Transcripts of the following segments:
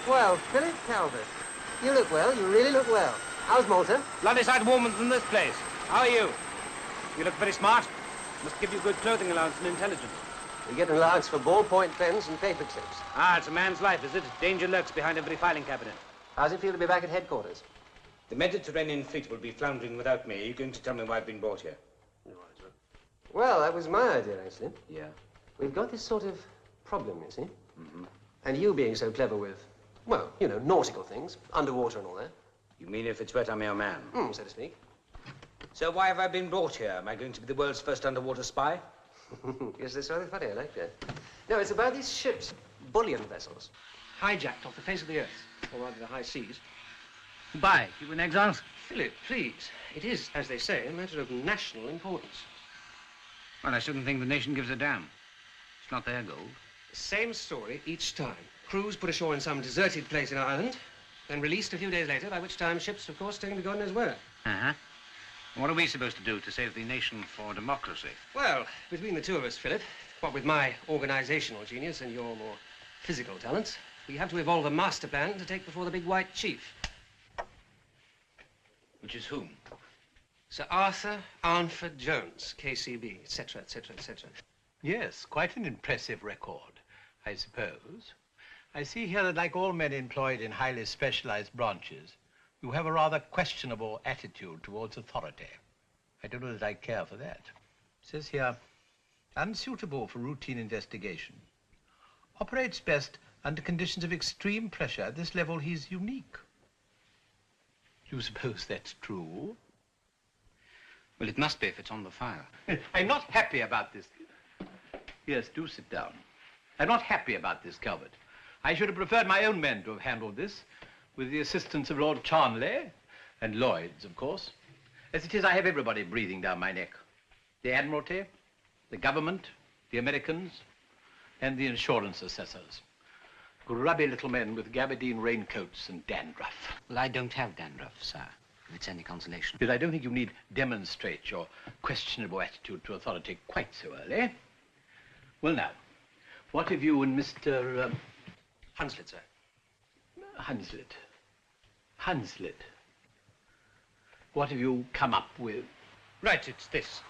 Well, Philip Calvert, you look well. You really look well. How's Malta? Bloody sight warmer than this place. How are you? You look very smart. Must give you good clothing allowance and intelligence. We get an allowance for ballpoint pens and paper clips. Ah, it's a man's life, is it? Danger lurks behind every filing cabinet. How's it feel to be back at headquarters? The Mediterranean fleet will be floundering without me. Are you going to tell me why I've been brought here? Well, that was my idea, actually. Yeah? We've got this sort of problem, you see. Mm-hmm. And you being so clever with, well, you know, nautical things, underwater and all that. You mean if it's wet, I'm your man? So to speak. So why have I been brought here? Am I going to be the world's first underwater spy? Yes, that's rather funny. I like that. No, it's about these ships, bullion vessels. Hijacked off the face of the earth, or rather the high seas. Why? You in exiles? Philip, please. It is, as they say, a matter of national importance. Well, I shouldn't think the nation gives a damn. It's not their gold. Same story each time. Crews put ashore in some deserted place in Ireland, then released a few days later, by which time ships, of course, taken to God knows where. Uh-huh. What are we supposed to do to save the nation for democracy? Well, between the two of us, Philip, what with my organizational genius and your more physical talents, we have to evolve a master plan to take before the big white chief. Which is whom? Sir Arthur Arnford Jones, KCB, etc., etc., etc. Yes, quite an impressive record, I suppose. I see here that, like all men employed in highly specialized branches, you have a rather questionable attitude towards authority. I don't know that I care for that. It says here, unsuitable for routine investigation. Operates best under conditions of extreme pressure. At this level, he's unique. Do you suppose that's true? Well, it must be if it's on the file. I'm not happy about this. Yes, do sit down. I'm not happy about this, Calvert. I should have preferred my own men to have handled this, with the assistance of Lord Charnley and Lloyd's, of course. As it is, I have everybody breathing down my neck. The Admiralty, the government, the Americans, and the insurance assessors. Grubby little men with gabardine raincoats and dandruff. Well, I don't have dandruff, sir, if it's any consolation. But I don't think you need demonstrate your questionable attitude to authority quite so early. Well, now, what have you and Mr. Hanslet, sir. Hanslet. Hanslet. What have you come up with? Right, it's this.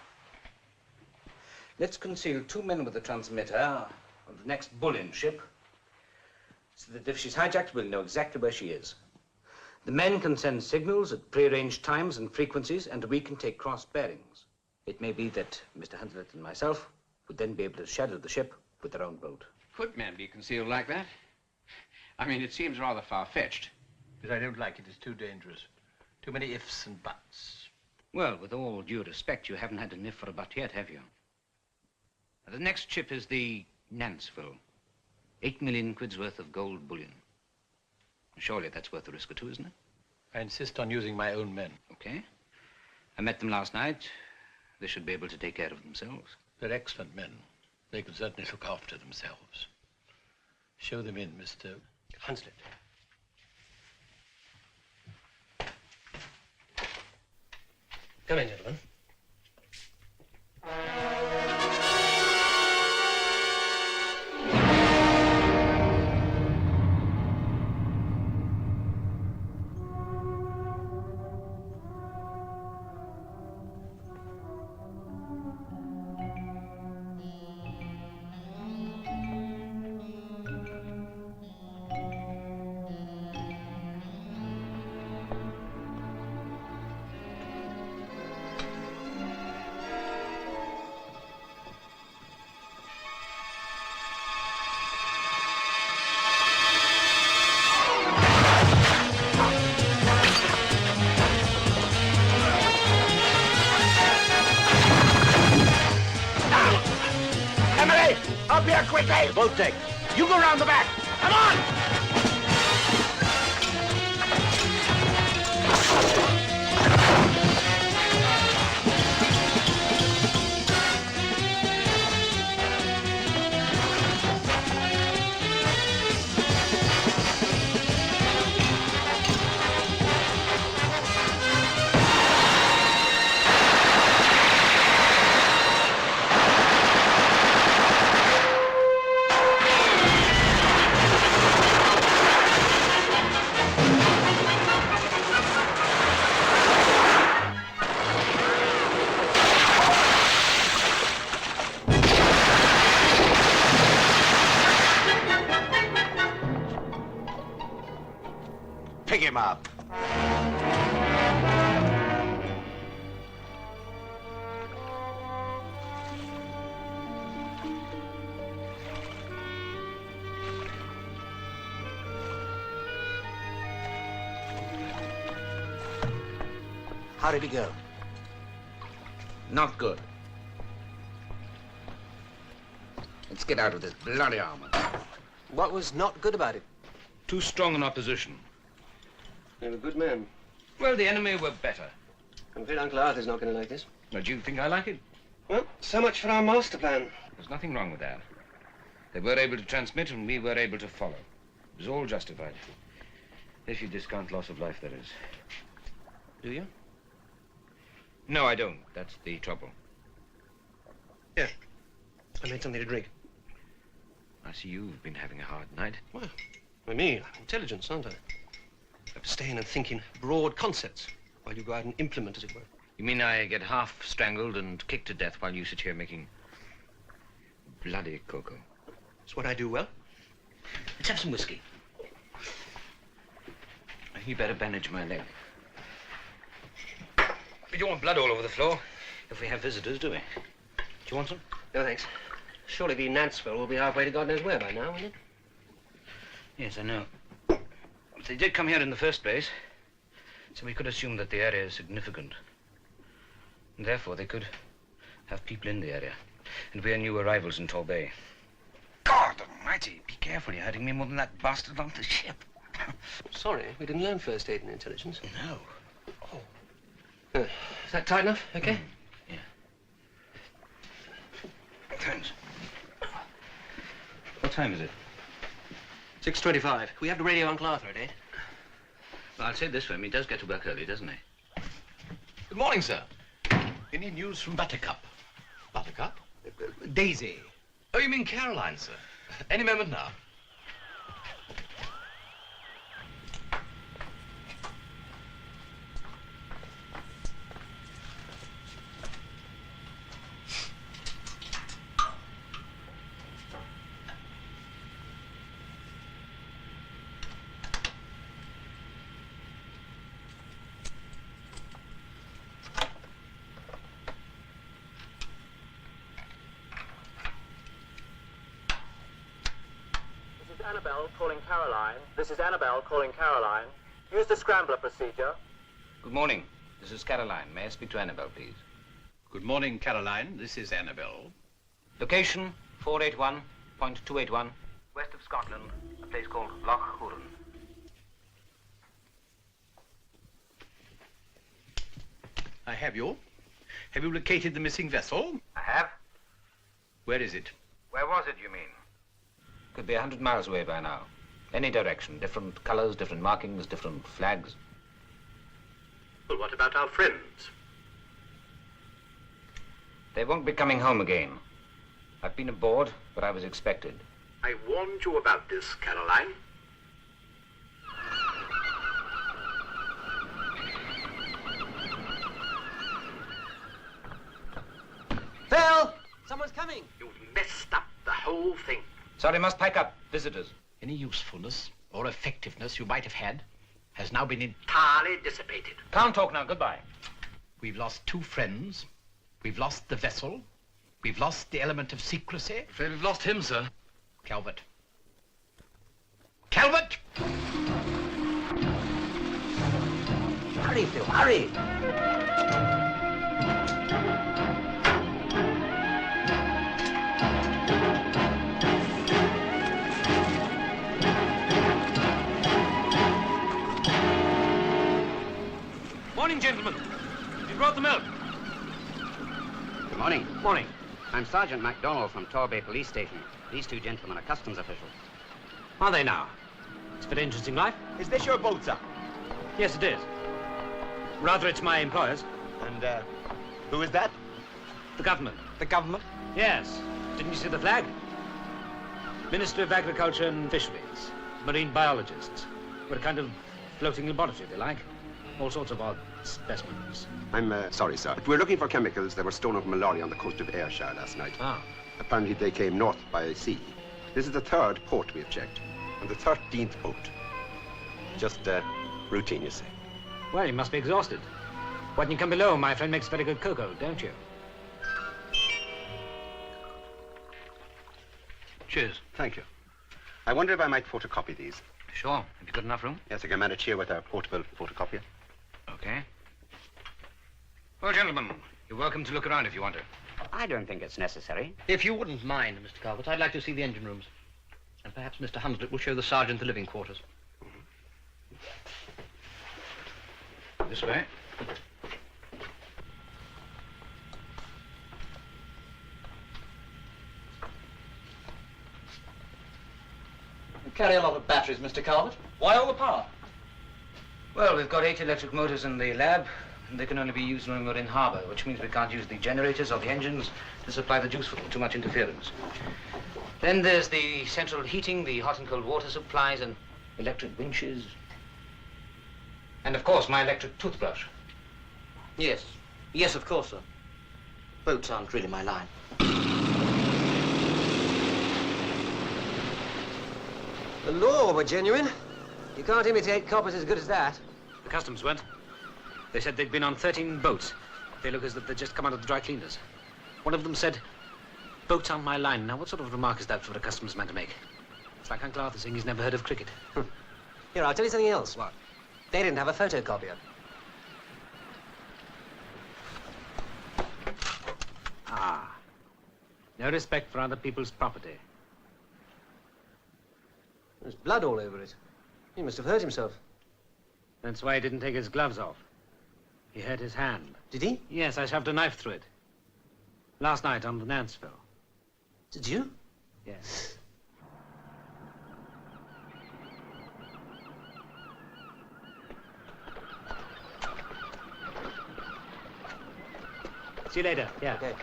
Let's conceal 2 men with the transmitter of the next bullion ship, so that if she's hijacked, we'll know exactly where she is. The men can send signals at prearranged times and frequencies, and we can take cross bearings. It may be that Mr. Hanslet and myself would then be able to shadow the ship with their own boat. Could men be concealed like that? I mean, it seems rather far-fetched. But I don't like it. It's too dangerous. Too many ifs and buts. Well, with all due respect, you haven't had an if or a but yet, have you? The next ship is the Naval. 8 million quid's worth of gold bullion. Surely that's worth the risk or two, isn't it? I insist on using my own men. Okay. I met them last night. They should be able to take care of themselves. They're excellent men. They could certainly look after themselves. Show them in, Mr. Hanslet. Come in, gentlemen. Up here quickly! Boat deck. You go round the back. Come on! Pick him up. How did he go? Not good. Let's get out of this bloody armor. What was not good about it? Too strong an opposition. They were good men. Well, the enemy were better. I'm afraid Uncle Arthur's not going to like this. Now, do you think I like it? Well, so much for our master plan. There's nothing wrong with that. They were able to transmit and we were able to follow. It was all justified. If you discount loss of life, that is. Do you? No, I don't. That's the trouble. Here. I made something to drink. I see you've been having a hard night. Well, for me, I'm intelligence, aren't I? Abstain and think in broad concepts while you go out and implement, as it were. You mean I get half strangled and kicked to death while you sit here making bloody cocoa? It's what I do well. Let's have some whiskey. You better bandage my leg. We don't want blood all over the floor if we have visitors, do we? Do you want some? No, thanks. Surely the Naval will be halfway to God knows where by now, won't it? Yes, I know. But they did come here in the first place, so we could assume that the area is significant. And therefore, they could have people in the area. And we are new arrivals in Torbay. God almighty, be careful, you're hurting me more than that bastard on the ship. Sorry, we didn't learn first aid in intelligence. No. Is that tight enough? Okay? Yeah. Thanks. What time is it? 6:25. We have to radio Uncle Arthur at 8. Well, I'll say this for him. He does get to work early, doesn't he? Good morning, sir. Any news from Buttercup? Buttercup? Daisy. Oh, you mean Caroline, sir? Any moment now. Annabelle calling Caroline. This is Annabelle calling Caroline. Use the scrambler procedure. Good morning. This is Caroline. May I speak to Annabelle, please? Good morning, Caroline. This is Annabelle. Location 481.281, west of Scotland, a place called Loch Huron. I have you. Have you located the missing vessel? I have. Where is it? Where was it, you mean? Could be 100 miles away by now. Any direction, different colors, different markings, different flags. Well, what about our friends? They won't be coming home again. I've been aboard, but I was expected. I warned you about this, Caroline. Phil! Someone's coming! You've messed up the whole thing. Sorry, must pack up. Visitors. Any usefulness or effectiveness you might have had has now been Entirely dissipated. Can't talk now. Goodbye. We've lost 2 friends. We've lost the vessel. We've lost the element of secrecy. Afraid we've lost him, sir. Calvert. Calvert! Hurry, Phil, hurry! Morning, gentlemen. You brought the milk. Good morning. Morning. I'm Sergeant MacDonald from Torbay Police Station. These 2 gentlemen are customs officials. Are they now? It's a very interesting life. Is this your boat, sir? Yes, it is. Rather, it's my employer's. And, who is that? The government. The government? Yes. Didn't you see the flag? Ministry of Agriculture and Fisheries. Marine biologists. We're a kind of floating laboratory, if you like. All sorts of odd specimens. I'm sorry, sir, but we're looking for chemicals that were stolen from a lorry on the coast of Ayrshire last night. Ah. Apparently they came north by sea. This is the 3rd port we have checked, and the 13th boat. Just routine, you see. Well, you must be exhausted. Why don't you come below? My friend makes very good cocoa, don't you? Cheers. Thank you. I wonder if I might photocopy these. Sure. Have you got enough room? Yes, I can manage here with our portable photocopier. Okay. Well, gentlemen, you're welcome to look around if you want to. I don't think it's necessary. If you wouldn't mind, Mr. Calvert, I'd like to see the engine rooms. And perhaps Mr. Hanslet will show the sergeant the living quarters. This way. You carry a lot of batteries, Mr. Calvert. Why all the power? Well, we've got 8 electric motors in the lab, and they can only be used when we're in harbor, which means we can't use the generators or the engines to supply the juice for them. Too much interference. Then there's the central heating, the hot and cold water supplies, and electric winches. And, of course, my electric toothbrush. Yes. Yes, of course, sir. Boats aren't really my line. The law were genuine. You can't imitate coppers as good as that. The customs weren't. They said they'd been on 13 boats. They look as if they'd just come out of the dry cleaners. One of them said, boats aren't my line. Now, what sort of remark is that for a customs man to make? It's like Uncle Arthur saying he's never heard of cricket. Here, I'll tell you something else. What? They didn't have a photocopier. Ah. No respect for other people's property. There's blood all over it. He must have hurt himself. That's why he didn't take his gloves off. He hurt his hand. Did he? Yes, I shoved a knife through it. Last night on the Nanceville. Did you? Yes. See you later. Yeah. Okay.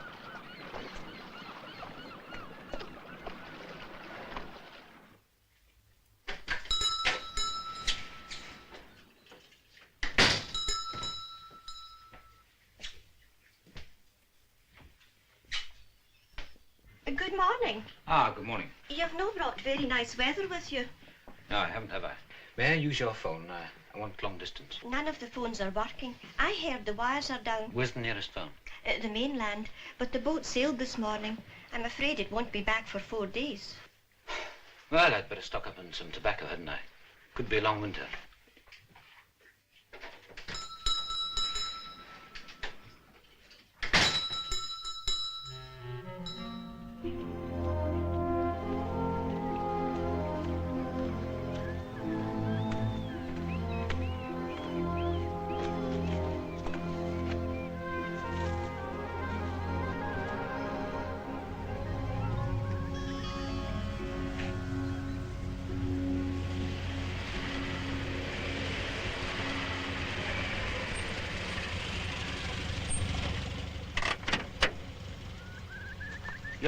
Good morning. Ah, good morning. You've no brought very nice weather with you. No, I haven't, have I? May I use your phone? I want long distance. None of the phones are working. I heard the wires are down. Where's the nearest phone? At the mainland, but the boat sailed this morning. I'm afraid it won't be back for 4 days. Well, I'd better stock up on some tobacco, hadn't I? Could be a long winter.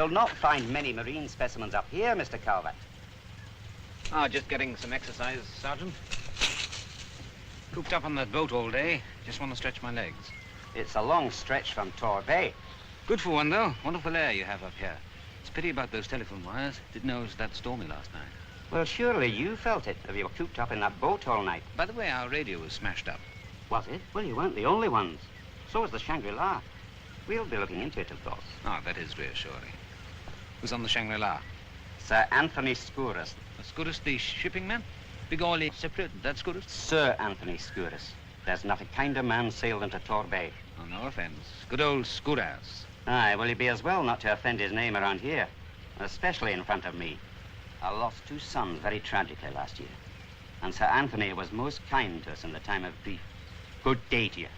You'll not find many marine specimens up here, Mr. Calvert. Oh, just getting some exercise, Sergeant. Cooped up on that boat all day. Just want to stretch my legs. It's a long stretch from Tor Bay. Good for one, though. Wonderful air you have up here. It's a pity about those telephone wires. Didn't know it was that stormy last night. Well, surely you felt it if you were cooped up in that boat all night. By the way, our radio was smashed up. Was it? Well, you weren't the only ones. So was the Shangri-La. We'll be looking into it, of course. Oh, that is reassuring. Who's on the Shangri-La? Sir Anthony Skuras. Skuras, the shipping man? Big oily separated, that's Skuras? Sir Anthony Skuras. There's not a kinder man sailed into Tor Bay. Oh, no offense. Good old Skuras. Aye, well, he'd be as well not to offend his name around here, especially in front of me. I lost 2 sons very tragically last year, and Sir Anthony was most kind to us in the time of grief. Good day to you.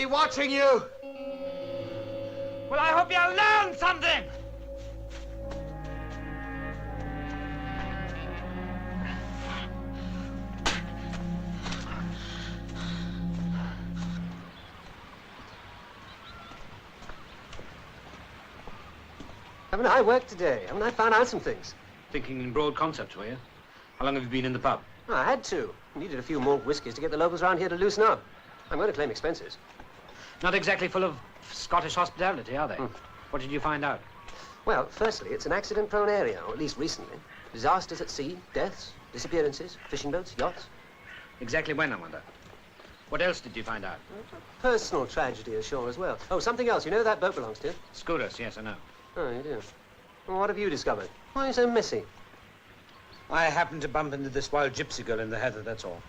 Watching you. Well, I hope you'll learn something. Haven't I worked today? Haven't I found out some things? Thinking in broad concepts, were you? How long have you been in the pub? Oh, I had to. Needed a few more whiskies to get the locals around here to loosen up. I'm going to claim expenses. Not exactly full of Scottish hospitality, are they? What did you find out? Well, firstly, it's an accident-prone area, or at least recently. Disasters at sea, deaths, disappearances, fishing boats, yachts. Exactly when, I wonder? What else did you find out? Personal tragedy ashore as well. Oh, something else. You know who that boat belongs to? Skuras, yes, I know. Oh, you do? Well, what have you discovered? Why are you so messy? I happened to bump into this wild gypsy girl in the heather, that's all.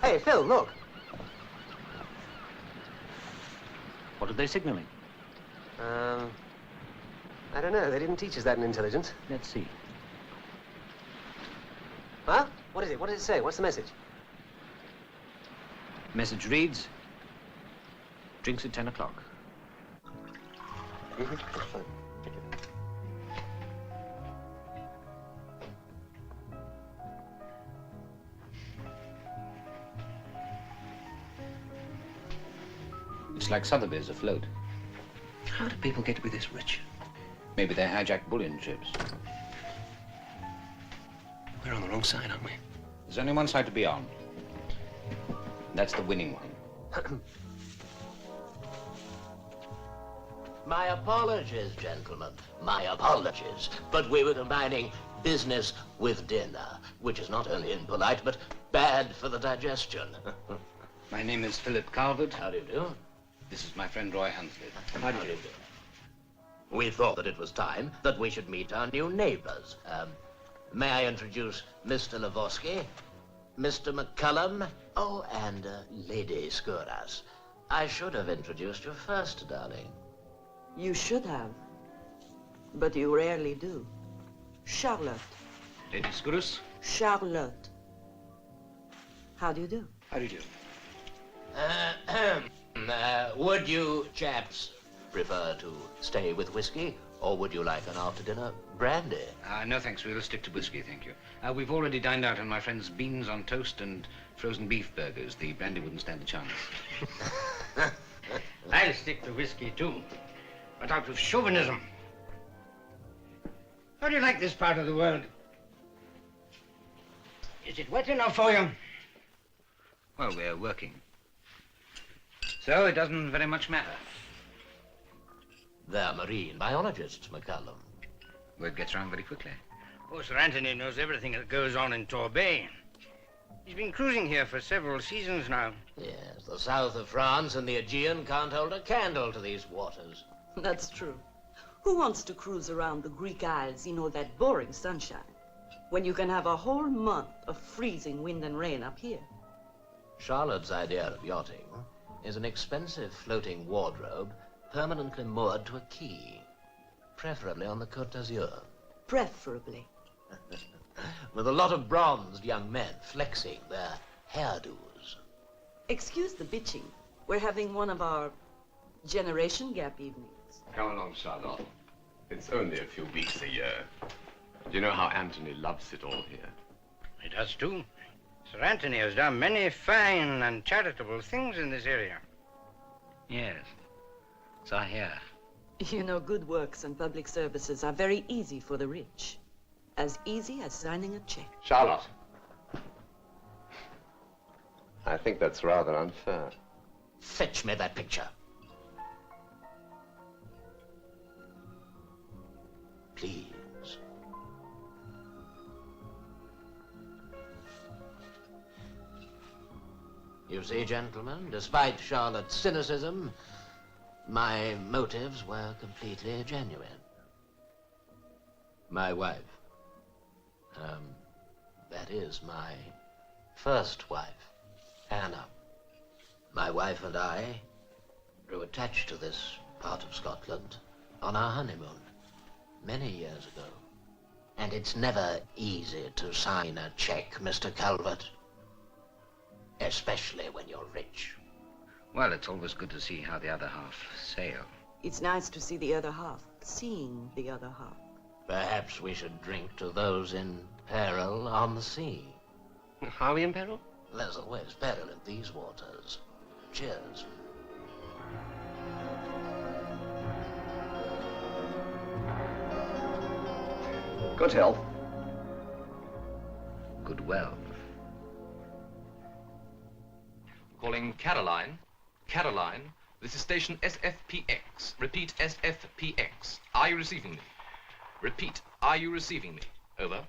Hey, Phil, look. What are they signaling? I don't know. They didn't teach us that in intelligence. Let's see. Huh? What is it? What does it say? What's the message? Message reads, drinks at 10 o'clock. That's fine. It's like Sotheby's afloat. How do people get to be this rich? Maybe they hijack bullion ships. We're on the wrong side, aren't we? There's only one side to be on. That's the winning one. My apologies, gentlemen. My apologies. But we were combining business with dinner, which is not only impolite, but bad for the digestion. My name is Philip Calvert. How do you do? This is my friend Roy Hanslet. How do you do? We thought that it was time that we should meet our new neighbors. May I introduce Mr. Lavorsky, Mr. McCullum, oh, and Lady Skuras. I should have introduced you first, darling. You should have. But you rarely do. Charlotte. Lady Skuras? Charlotte. How do you do? How do you do? Would you chaps prefer to stay with whiskey, or would you like an after-dinner brandy? No, thanks. We'll stick to whiskey, thank you. We've already dined out on my friend's beans on toast and frozen beef burgers. The brandy wouldn't stand a chance. I'll stick to whiskey, too, but out of chauvinism. How do you like this part of the world? Is it wet enough for you? Well, we're working. So it doesn't very much matter. They're marine biologists, McCallum. Word gets around very quickly. Oh, Sir Anthony knows everything that goes on in Torbay. He's been cruising here for several seasons now. Yes, the south of France and the Aegean can't hold a candle to these waters. That's true. Who wants to cruise around the Greek Isles in all that boring sunshine, when you can have a whole month of freezing wind and rain up here? Charlotte's idea of yachting is an expensive floating wardrobe permanently moored to a quay, preferably on the Côte d'Azur. Preferably. With a lot of bronzed young men flexing their hairdos. Excuse the bitching. We're having one of our generation gap evenings. Come along, Charlotte. It's only a few weeks a year. You know how Anthony loves it all here. He does, too. Sir Anthony has done many fine and charitable things in this area. Yes. So I hear. You know, good works and public services are very easy for the rich. As easy as signing a check. Charlotte. I think that's rather unfair. Fetch me that picture. Please. You see, gentlemen, despite Charlotte's cynicism, my motives were completely genuine. My wife, that is my first wife, Anna. My wife and I grew attached to this part of Scotland on our honeymoon many years ago. And it's never easy to sign a check, Mr. Calvert. Especially when you're rich. Well, it's always good to see how the other half sail. It's nice to see the other half, seeing the other half. Perhaps we should drink to those in peril on the sea. Are we in peril? There's always peril in these waters. Cheers. Good health. Good well. Calling Caroline. Caroline, this is station SFPX. Repeat, SFPX. Are you receiving me? Repeat, are you receiving me? Over.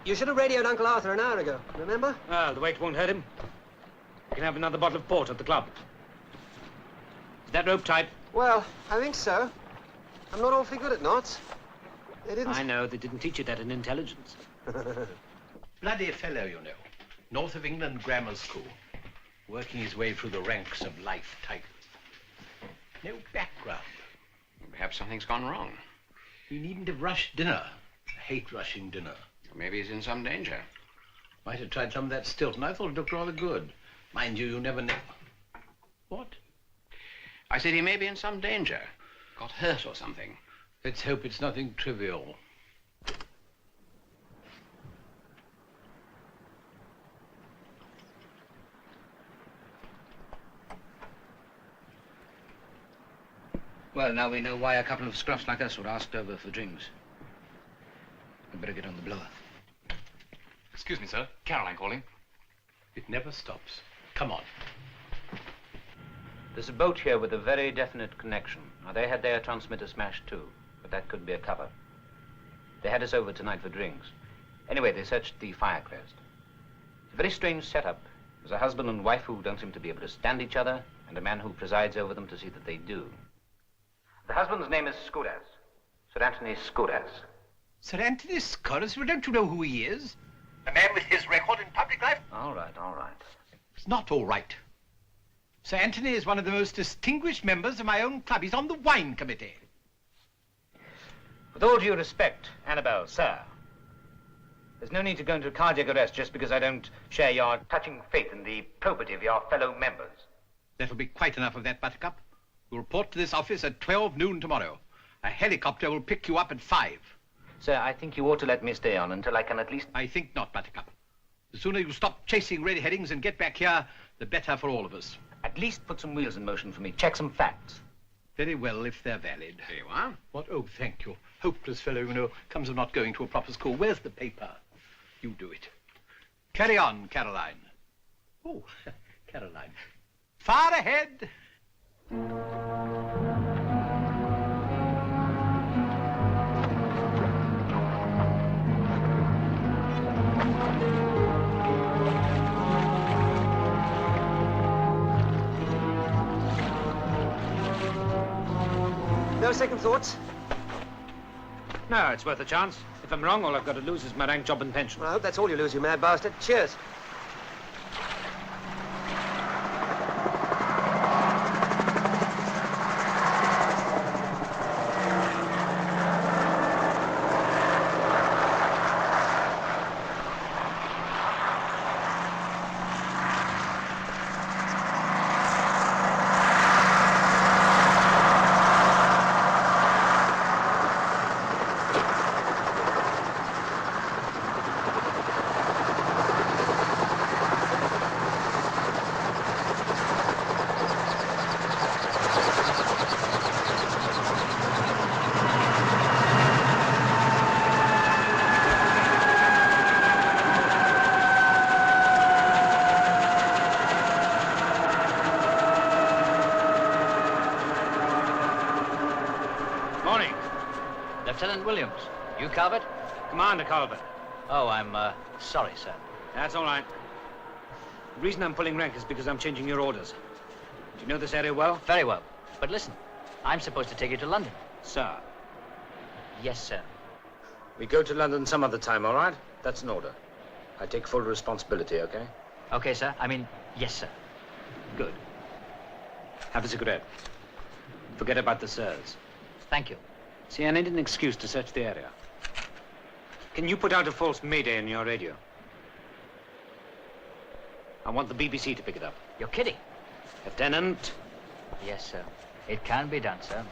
You should have radioed Uncle Arthur an hour ago, remember? Well, the weight won't hurt him. You can have another bottle of port at the club. Is that rope tight? Well, I think so. I'm not awfully good at knots. They didn't... I know, they didn't teach you that in intelligence. Bloody fellow, you know. North of England grammar school. Working his way through the ranks of life tigers. No background. Perhaps something's gone wrong. He needn't have rushed dinner. I hate rushing dinner. Maybe he's in some danger. Might have tried some of that Stilton. I thought it looked rather good. Mind you, you never know. What? I said he may be in some danger. Got hurt or something. Let's hope it's nothing trivial. Well, now we know why a couple of scruffs like us were asked over for drinks. We'd better get on the blower. Excuse me, sir. Caroline calling. It never stops. Come on. There's a boat here with a very definite connection. Now, they had their transmitter smashed too, but that could be a cover. They had us over tonight for drinks. Anyway, they searched the firecrest. It's a very strange setup. There's a husband and wife who don't seem to be able to stand each other, and a man who presides over them to see that they do. The husband's name is Skuras. Sir Anthony Skuras. Sir Anthony Skuras? Well, don't you know who he is? A man with his record in public life? All right, all right. It's not all right. Sir Anthony is one of the most distinguished members of my own club. He's on the wine committee. With all due respect, Annabelle, sir, there's no need to go into cardiac arrest just because I don't share your touching faith in the probity of your fellow members. That'll be quite enough of that, Buttercup. You'll report to this office at 12 noon tomorrow. A helicopter will pick you up at 5. Sir, I think you ought to let me stay on until I can at least... I think not, Buttercup. The sooner you stop chasing red herrings and get back here, the better for all of us. At least put some wheels in motion for me. Check some facts. Very well, if they're valid. Here you are. What? Oh, thank you. Hopeless fellow, you know, comes of not going to a proper school. Where's the paper? You do it. Carry on, Caroline. Oh, Caroline. Far ahead. No second thoughts? No, it's worth a chance. If I'm wrong, all I've got to lose is my rank, job, and pension. Well, I hope that's all you lose, you mad bastard. Cheers. Lieutenant Williams. You, Calvert? Commander Calvert. Oh, I'm, sorry, sir. That's all right. The reason I'm pulling rank is because I'm changing your orders. Do you know this area well? Very well. But listen, I'm supposed to take you to London. Sir. Yes, sir. We go to London some other time, all right? That's an order. I take full responsibility, okay? Okay, sir. I mean, yes, sir. Good. Have a cigarette. Forget about the sirs. Thank you. See, I need an excuse to search the area. Can you put out a false mayday on your radio? I want the BBC to pick it up. You're kidding. Lieutenant. Yes, sir. It can be done, sir.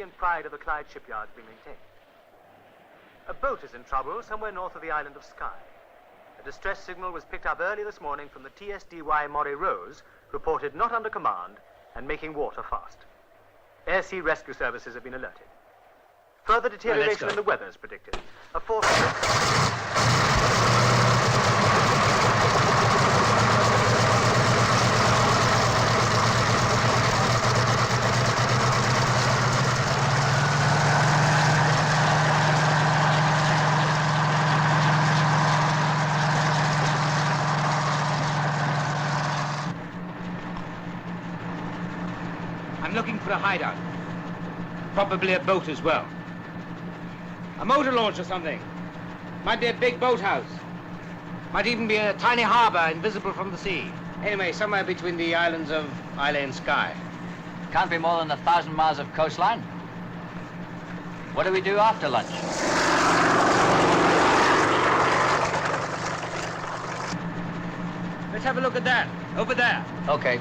And pride of the Clyde shipyards be maintained. A boat is in trouble somewhere north of the island of Skye. A distress signal was picked up early this morning from the TSDY Moray Rose, reported not under command and making water fast. Air-sea rescue services have been alerted. Further deterioration in the weather is predicted. A fourth... I'm looking for a hideout. Probably a boat as well. A motor launch or something. Might be a big boathouse. Might even be a tiny harbor invisible from the sea. Anyway, somewhere between the islands of Islay and Skye. Can't be more than 1,000 miles of coastline. What do we do after lunch? Let's have a look at that. Over there. Okay.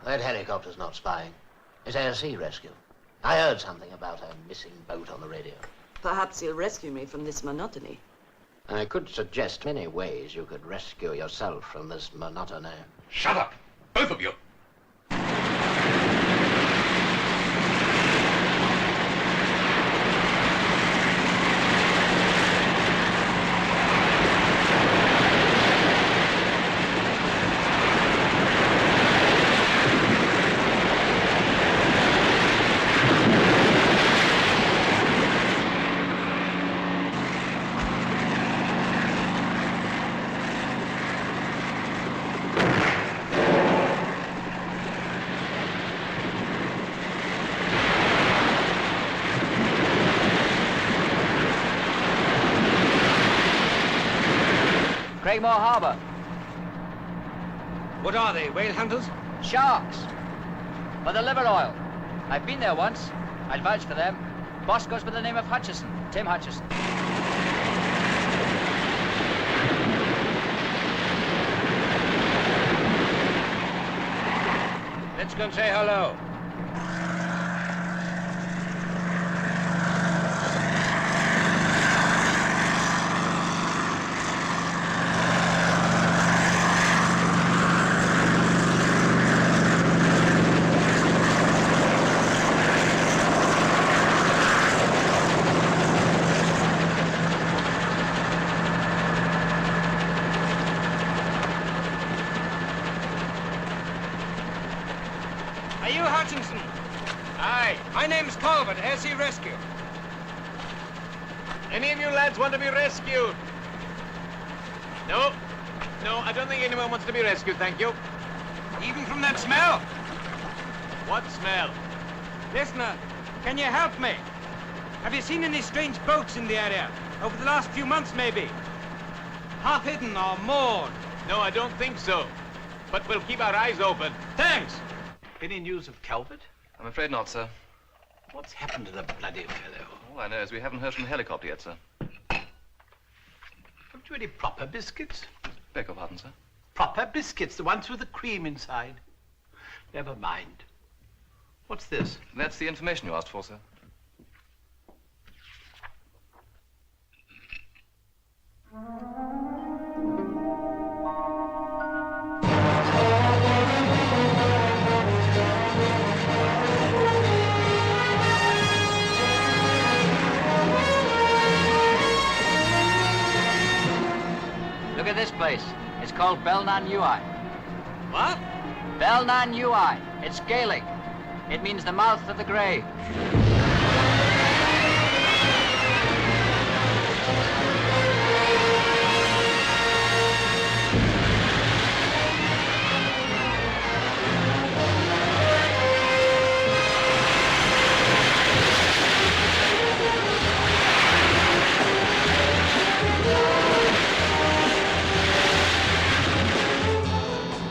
That helicopter's not spying. It's air sea rescue. I heard something about a missing boat on the radio. Perhaps you'll rescue me from this monotony. I could suggest many ways you could rescue yourself from this monotony. Shut up, both of you. Craigmore Harbour. What are they, whale hunters? Sharks. For the liver oil. I've been there once. I'd vouch for them. Boss goes by the name of Hutchison, Tim Hutchison. Let's go and say hello. Are you Hutchinson? Aye. My name's Calvert, Air-Sea Rescue. Any of you lads want to be rescued? No. No, I don't think anyone wants to be rescued, thank you. Even from that smell? What smell? Listener, can you help me? Have you seen any strange boats in the area? Over the last few months, maybe? Half hidden or moored? No, I don't think so. But we'll keep our eyes open. Thanks. Any news of Calvert? I'm afraid not, sir. What's happened to the bloody fellow? All I know is we haven't heard from the helicopter yet, sir. Haven't you any proper biscuits? Beg your pardon, sir. Proper biscuits, the ones with the cream inside. Never mind. What's this? That's the information you asked for, sir. Look at this place. It's called Belnan Ui. What? Belnan Ui. It's Gaelic. It means the mouth of the grave.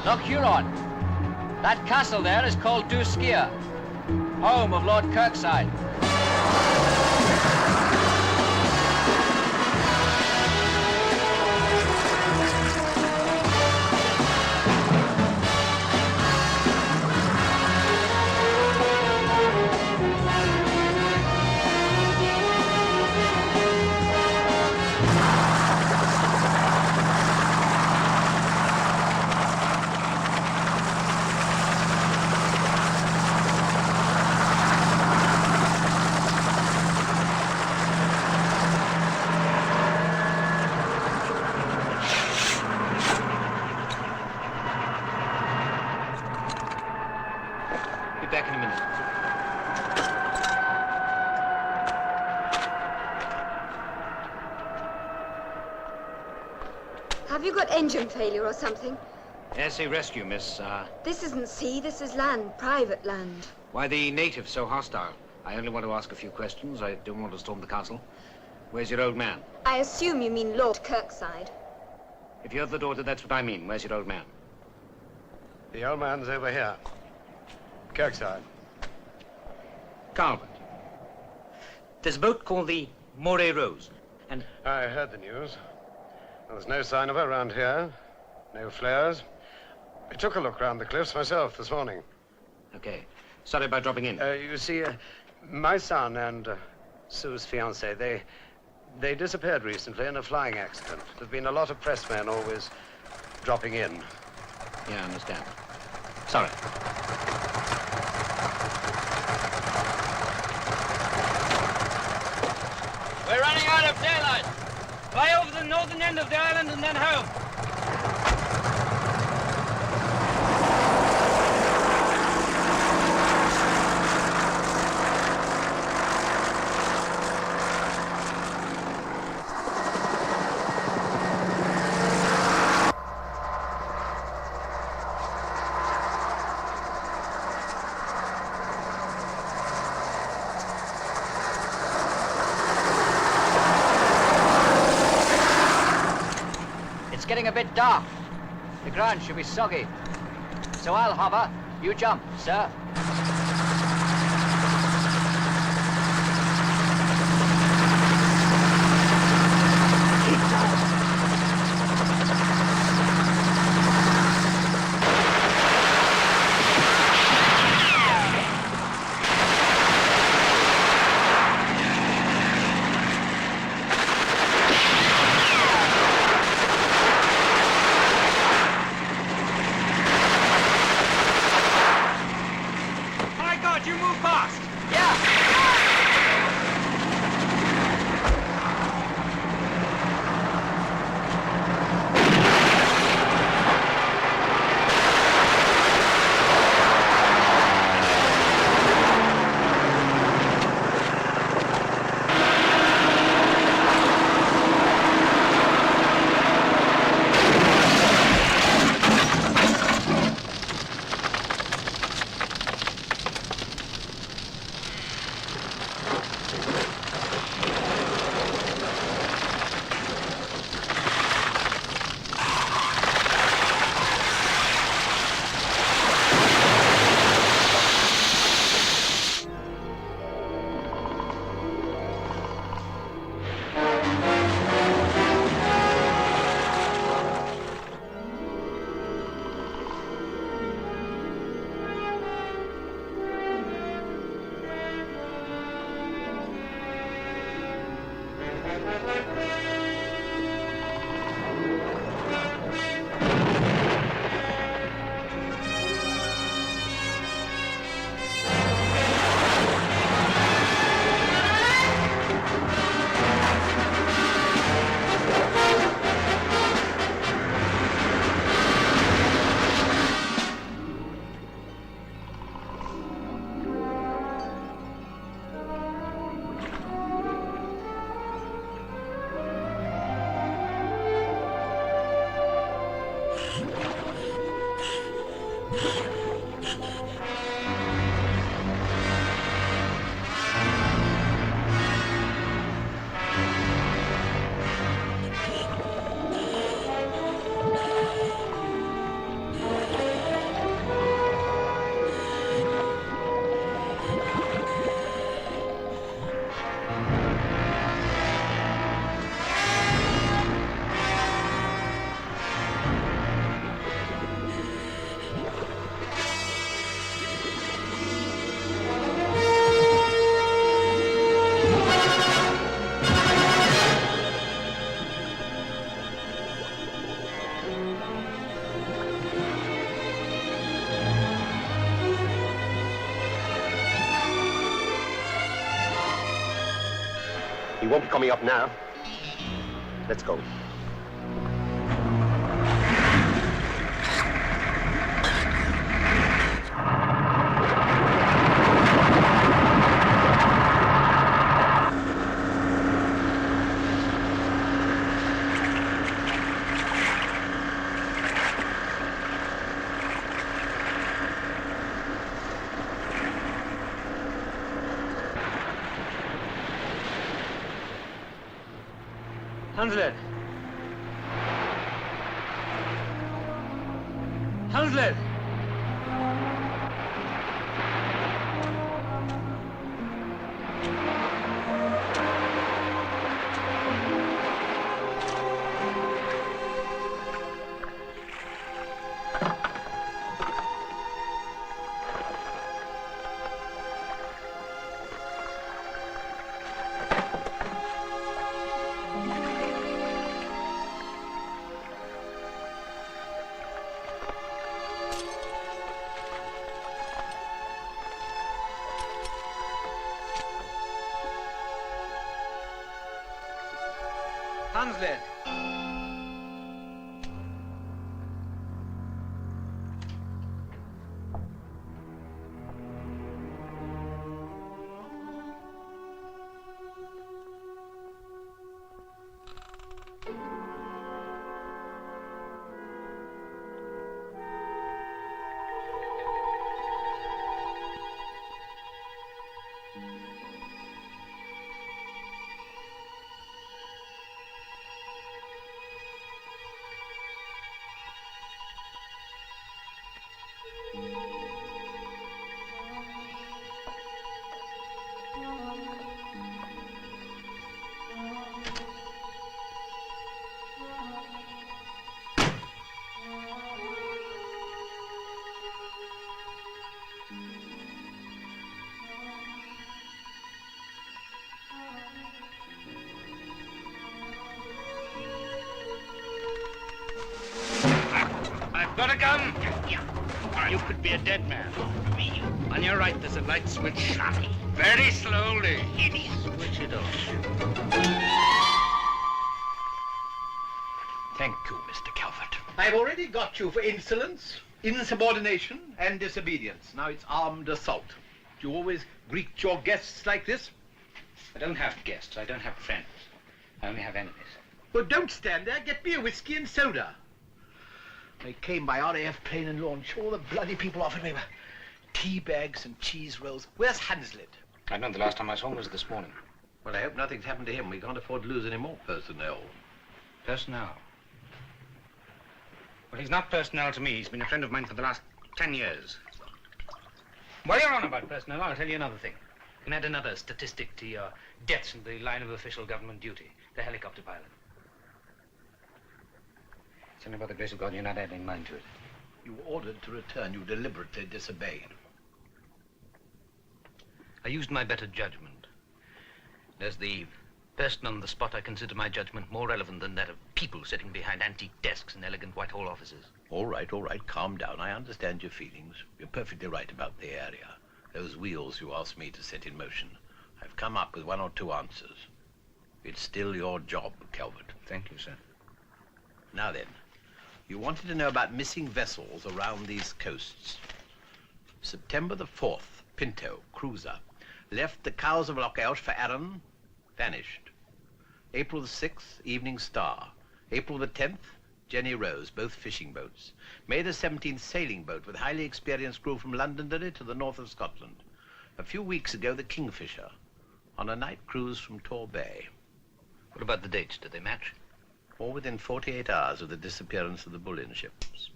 Look, Huron. That castle there is called Duskia, home of Lord Kirkside. Be back in a minute. Have you got engine failure or something? Air-Sea Rescue, miss. This isn't sea, this is land, private land. Why the natives so hostile? I only want to ask a few questions. I don't want to storm the castle. Where's your old man? I assume you mean Lord Kirkside. If you're the daughter, that's what I mean. Where's your old man? The old man's over here. Kirkside. Calvert. There's a boat called the Moray Rose, and... I heard the news. Well, there's no sign of her around here. No flares. I took a look round the cliffs myself this morning. Okay. Sorry about dropping in. You see, my son and Sue's fiancée, they disappeared recently in a flying accident. There've been a lot of pressmen always dropping in. Yeah, I understand. Sorry. We're running out of daylight. Fly over the northern end of the island and then home. It's getting a bit dark. The ground should be soggy. So I'll hover, you jump, sir. He won't be coming up now. Let's go. Hanslet! Hanslet! Hanslet. I've got a gun. You could be a dead man. On your right, there's a light switch. Very slowly. Idiot. Switch it off. Thank you, Mr. Calvert. I've already got you for insolence, insubordination, and disobedience. Now it's armed assault. Do you always greet your guests like this? I don't have guests. I don't have friends. I only have enemies. Well, don't stand there. Get me a whiskey and soda. They came by RAF plane and launch. All the bloody people offered me were tea bags and cheese rolls. Where's Hanslet? I know the last time I saw him was this morning. Well, I hope nothing's happened to him. We can't afford to lose any more personnel. Personnel? Well, he's not personnel to me. He's been a friend of mine for the last 10 years. While you're on about personnel, I'll tell you another thing. You can add another statistic to your deaths in the line of official government duty. The helicopter pilot. It's only by the grace of God you're not adding mine to it. You were ordered to return. You deliberately disobeyed. I used my better judgment. As the person on the spot, I consider my judgment more relevant than that of people sitting behind antique desks in elegant Whitehall offices. All right, calm down. I understand your feelings. You're perfectly right about the area. Those wheels you asked me to set in motion. I've come up with one or two answers. It's still your job, Calvert. Thank you, sir. Now then, you wanted to know about missing vessels around these coasts. September the 4th, Pinto, cruiser, left the Cows of Lockout for Arran, vanished. April the 6th, Evening Star. April the 10th, Jenny Rose, both fishing boats. May the 17th, sailing boat with highly experienced crew from Londonderry to the north of Scotland. A few weeks ago, the Kingfisher, on a night cruise from Tor Bay. What about the dates? Did they match? All within 48 hours of the disappearance of the bullion ships.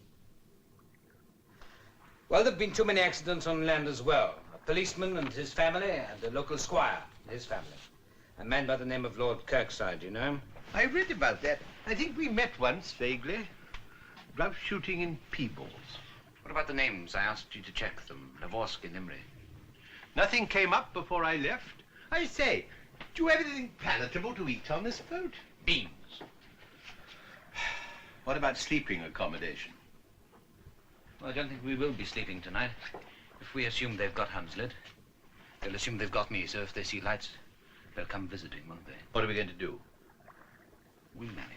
Well, there have been too many accidents on land as well. A policeman and his family, and a local squire and his family. A man by the name of Lord Kirkside, you know him? I read about that. I think we met once, vaguely. Grouse shooting in Peebles. What about the names? I asked you to check them. Navorsk and Imrie. Nothing came up before I left. I say, do you have anything palatable to eat on this boat? Beans. What about sleeping accommodation? Well, I don't think we will be sleeping tonight. If we assume they've got Hanslet, they'll assume they've got me, so if they see lights, they'll come visiting, won't they? What are we going to do? We'll manage.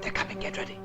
They're coming. Get ready.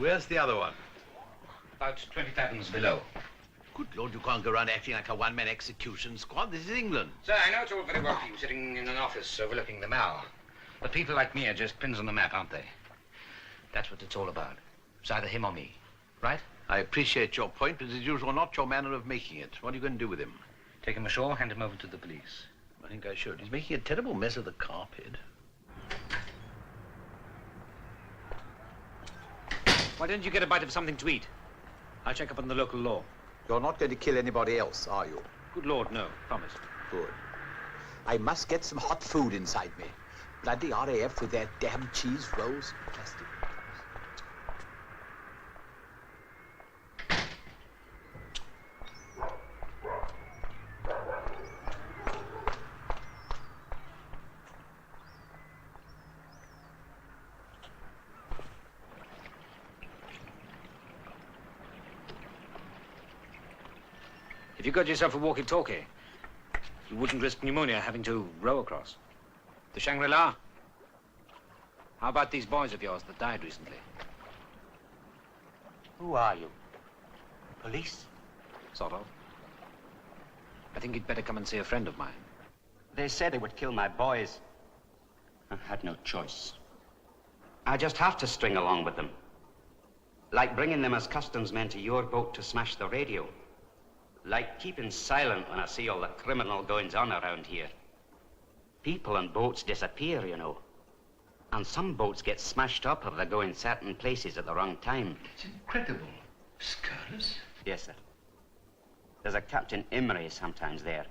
Where's the other one? About 20 fathoms below. Good Lord, you can't go around acting like a one-man execution squad. This is England. Sir, I know it's all very well for you sitting in an office overlooking the Naval. But people like me are just pins on the map, aren't they? That's what it's all about. It's either him or me, right? I appreciate your point, but as usual, not your manner of making it. What are you going to do with him? Take him ashore, hand him over to the police. I think I should. He's making a terrible mess of the carpet. Why don't you get a bite of something to eat? I'll check up on the local law. You're not going to kill anybody else, are you? Good Lord, no. Promise. Good. I must get some hot food inside me. Bloody RAF with their damn cheese rolls. Plastic. If you got yourself a walkie-talkie, you wouldn't risk pneumonia having to row across. The Shangri-La? How about these boys of yours that died recently? Who are you? Police? Sort of. I think you'd better come and see a friend of mine. They said they would kill my boys. I had no choice. I just have to string along with them. Like bringing them as customs men to your boat to smash the radio. Like keeping silent when I see all the criminal goings-on around here. People and boats disappear, you know. And some boats get smashed up if they go in certain places at the wrong time. It's incredible. Skuras? Yes, sir. There's a Captain Imrie sometimes there.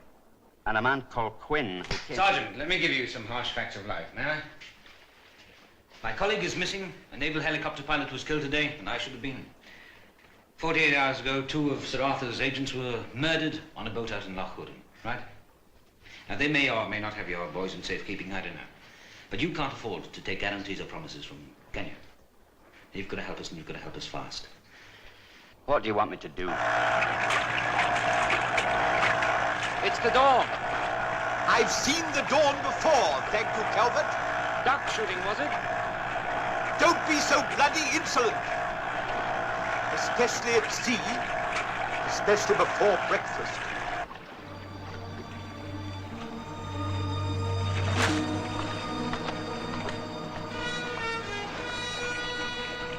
And a man called Quinn who came... Sergeant, let me give you some harsh facts of life, may I? My colleague is missing. A naval helicopter pilot was killed today, and I should have been. 48 hours ago, 2 of Sir Arthur's agents were murdered on a boat out in Loch Hoodin, right? Now, they may or may not have your boys in safekeeping, I don't know. But you can't afford to take guarantees or promises from, can you? You've got to help us, and you've got to help us fast. What do you want me to do? It's the Dawn. I've seen the Dawn before, thank you, Calvert. Duck shooting, was it? Don't be so bloody insolent. Especially at sea, especially before breakfast.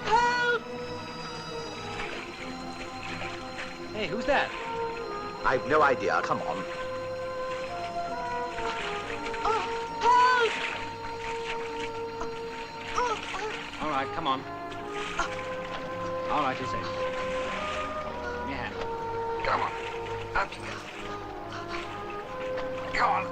Help! Hey, who's that? I've no idea. Come on. All right, come on. All right, you're safe. Give me a hand. Come on. Up you go. Go on.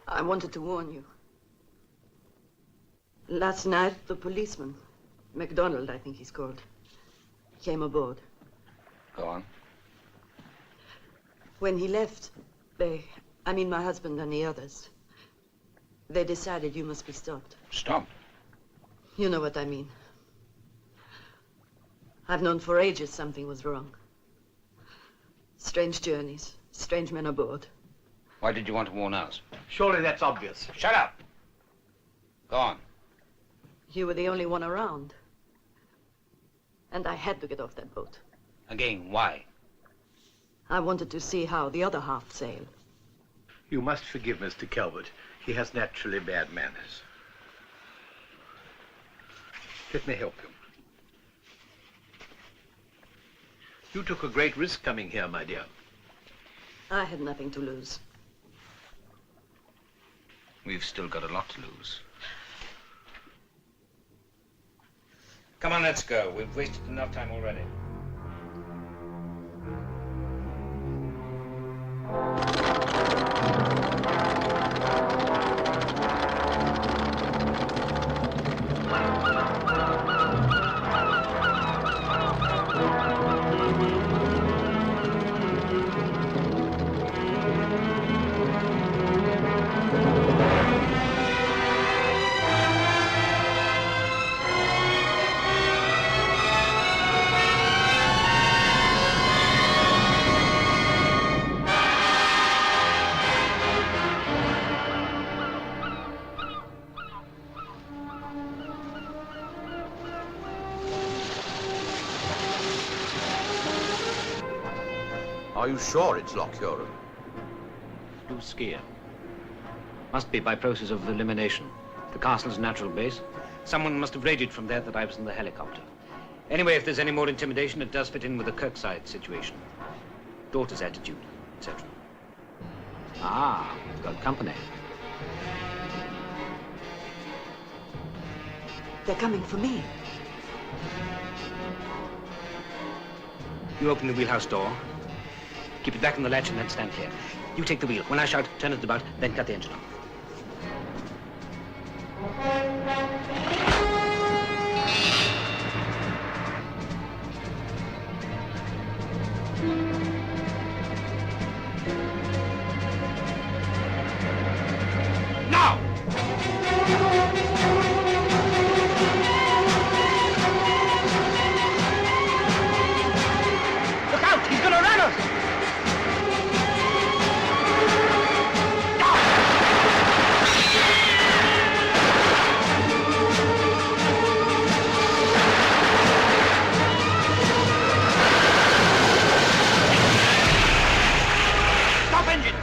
I wanted to warn you. Last night, the policeman, MacDonald, I think he's called, came aboard. Go on. When he left, my husband and the others, they decided you must be stopped. Stopped? You know what I mean. I've known for ages something was wrong. Strange journeys, strange men aboard. Why did you want to warn us? Surely that's obvious. Shut up! Go on. You were the only one around. And I had to get off that boat. Again, why? I wanted to see how the other half sailed. You must forgive Mr. Calvert. He has naturally bad manners. Let me help you. You took a great risk coming here, my dear. I had nothing to lose. We've still got a lot to lose. Come on, let's go. We've wasted enough time already. Are you sure it's Loch Huron? Blue Skier. Must be by process of elimination. The castle's natural base. Someone must have raided from there that I was in the helicopter. Anyway, if there's any more intimidation, it does fit in with the Kirkside situation. Daughter's attitude, etc. Ah, we've got company. They're coming for me. You open the wheelhouse door. Keep it back on the latch and then stand clear. You take the wheel. When I shout, turn it about, then cut the engine off. Now! Look out! He's gonna run us! Stop engines!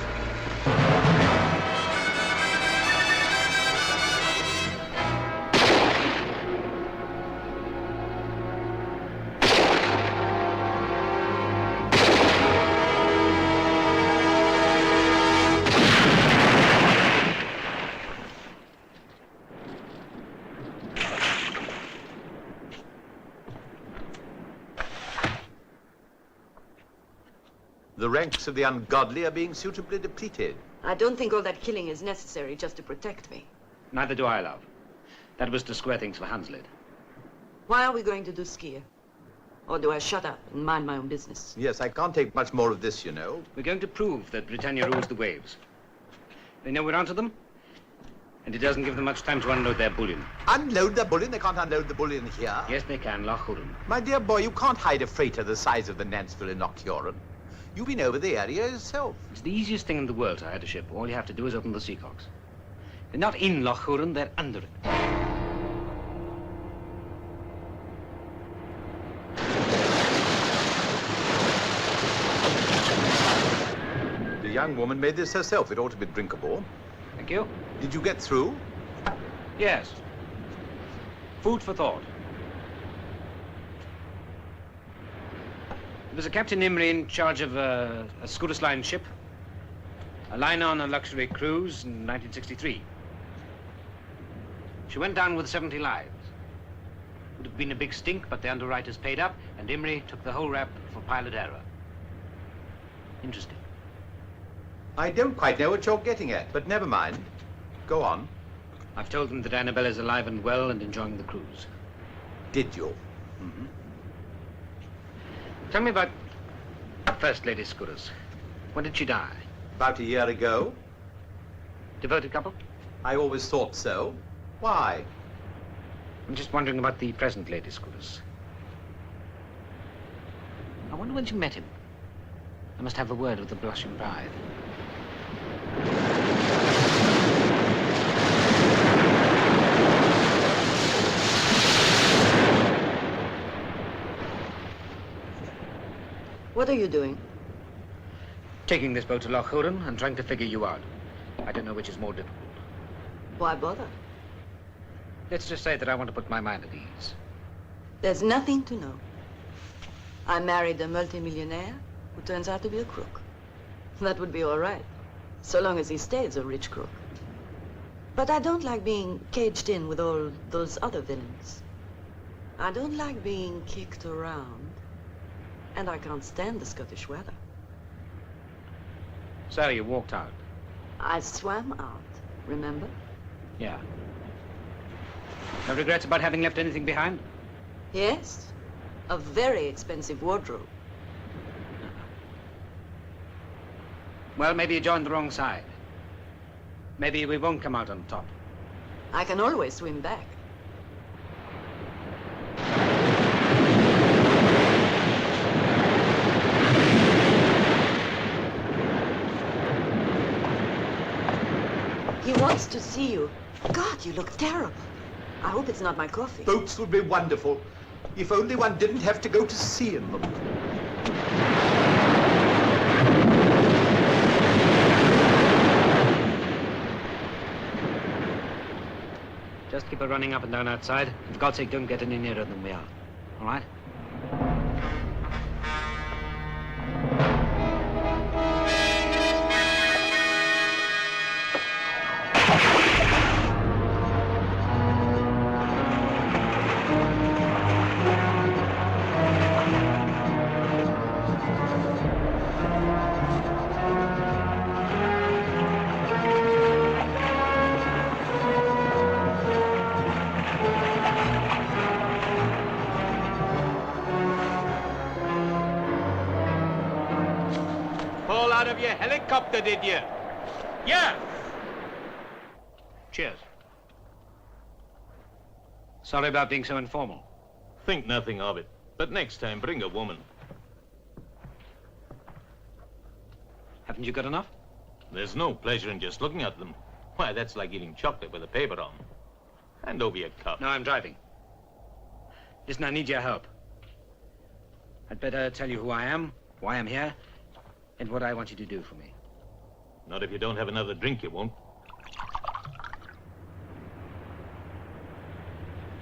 The ranks of the ungodly are being suitably depleted. I don't think all that killing is necessary just to protect me. Neither do I, love. That was to square things for Hanslet. Why are we going to do skier? Or do I shut up and mind my own business? Yes, I can't take much more of this, you know. We're going to prove that Britannia rules the waves. They know we're onto them, and it doesn't give them much time to unload their bullion. Unload the bullion? They can't unload the bullion here. Yes, they can, Loch Huron. My dear boy, you can't hide a freighter the size of the Nanceville in Loch Huron. You've been over the area yourself. It's the easiest thing in the world to hide a ship. All you have to do is open the seacocks. They're not in Loch Huron, they're under it. The young woman made this herself. It ought to be drinkable. Thank you. Did you get through? Yes. Food for thought. There was a Captain Imrie in charge of a Skuras line ship, a liner on a luxury cruise in 1963. She went down with 70 lives. Would have been a big stink, but the underwriters paid up, and Imrie took the whole rap for pilot error. Interesting. I don't quite know what you're getting at, but never mind. Go on. I've told them that Annabella's alive and well and enjoying the cruise. Did you? Mm-hmm. Tell me about First Lady Skuras. When did she die? About a year ago. Devoted couple? I always thought so. Why? I'm just wondering about the present Lady Skuras. I wonder when she met him. I must have a word with the blushing bride. What are you doing? Taking this boat to Loch Huron and trying to figure you out. I don't know which is more difficult. Why bother? Let's just say that I want to put my mind at ease. There's nothing to know. I married a multimillionaire who turns out to be a crook. That would be all right, so long as he stays a rich crook. But I don't like being caged in with all those other villains. I don't like being kicked around. And I can't stand the Scottish weather. So you walked out? I swam out, remember? Yeah. No regrets about having left anything behind? Yes. A very expensive wardrobe. Well, maybe you joined the wrong side. Maybe we won't come out on top. I can always swim back. He wants to see you. God, you look terrible. I hope it's not my coffee. Boats would be wonderful, if only one didn't have to go to sea in them. Keep her running up and down outside. And for God's sake, don't get any nearer than we are. All right? Out of your helicopter, did you? Yeah. Cheers. Sorry about being so informal. Think nothing of it. But next time, bring a woman. Haven't you got enough? There's no pleasure in just looking at them. Why, that's like eating chocolate with a paper on. Hand over your cup. No, I'm driving. Listen, I need your help. I'd better tell you who I am, why I'm here, and what I want you to do for me. Not if you don't have another drink, you won't.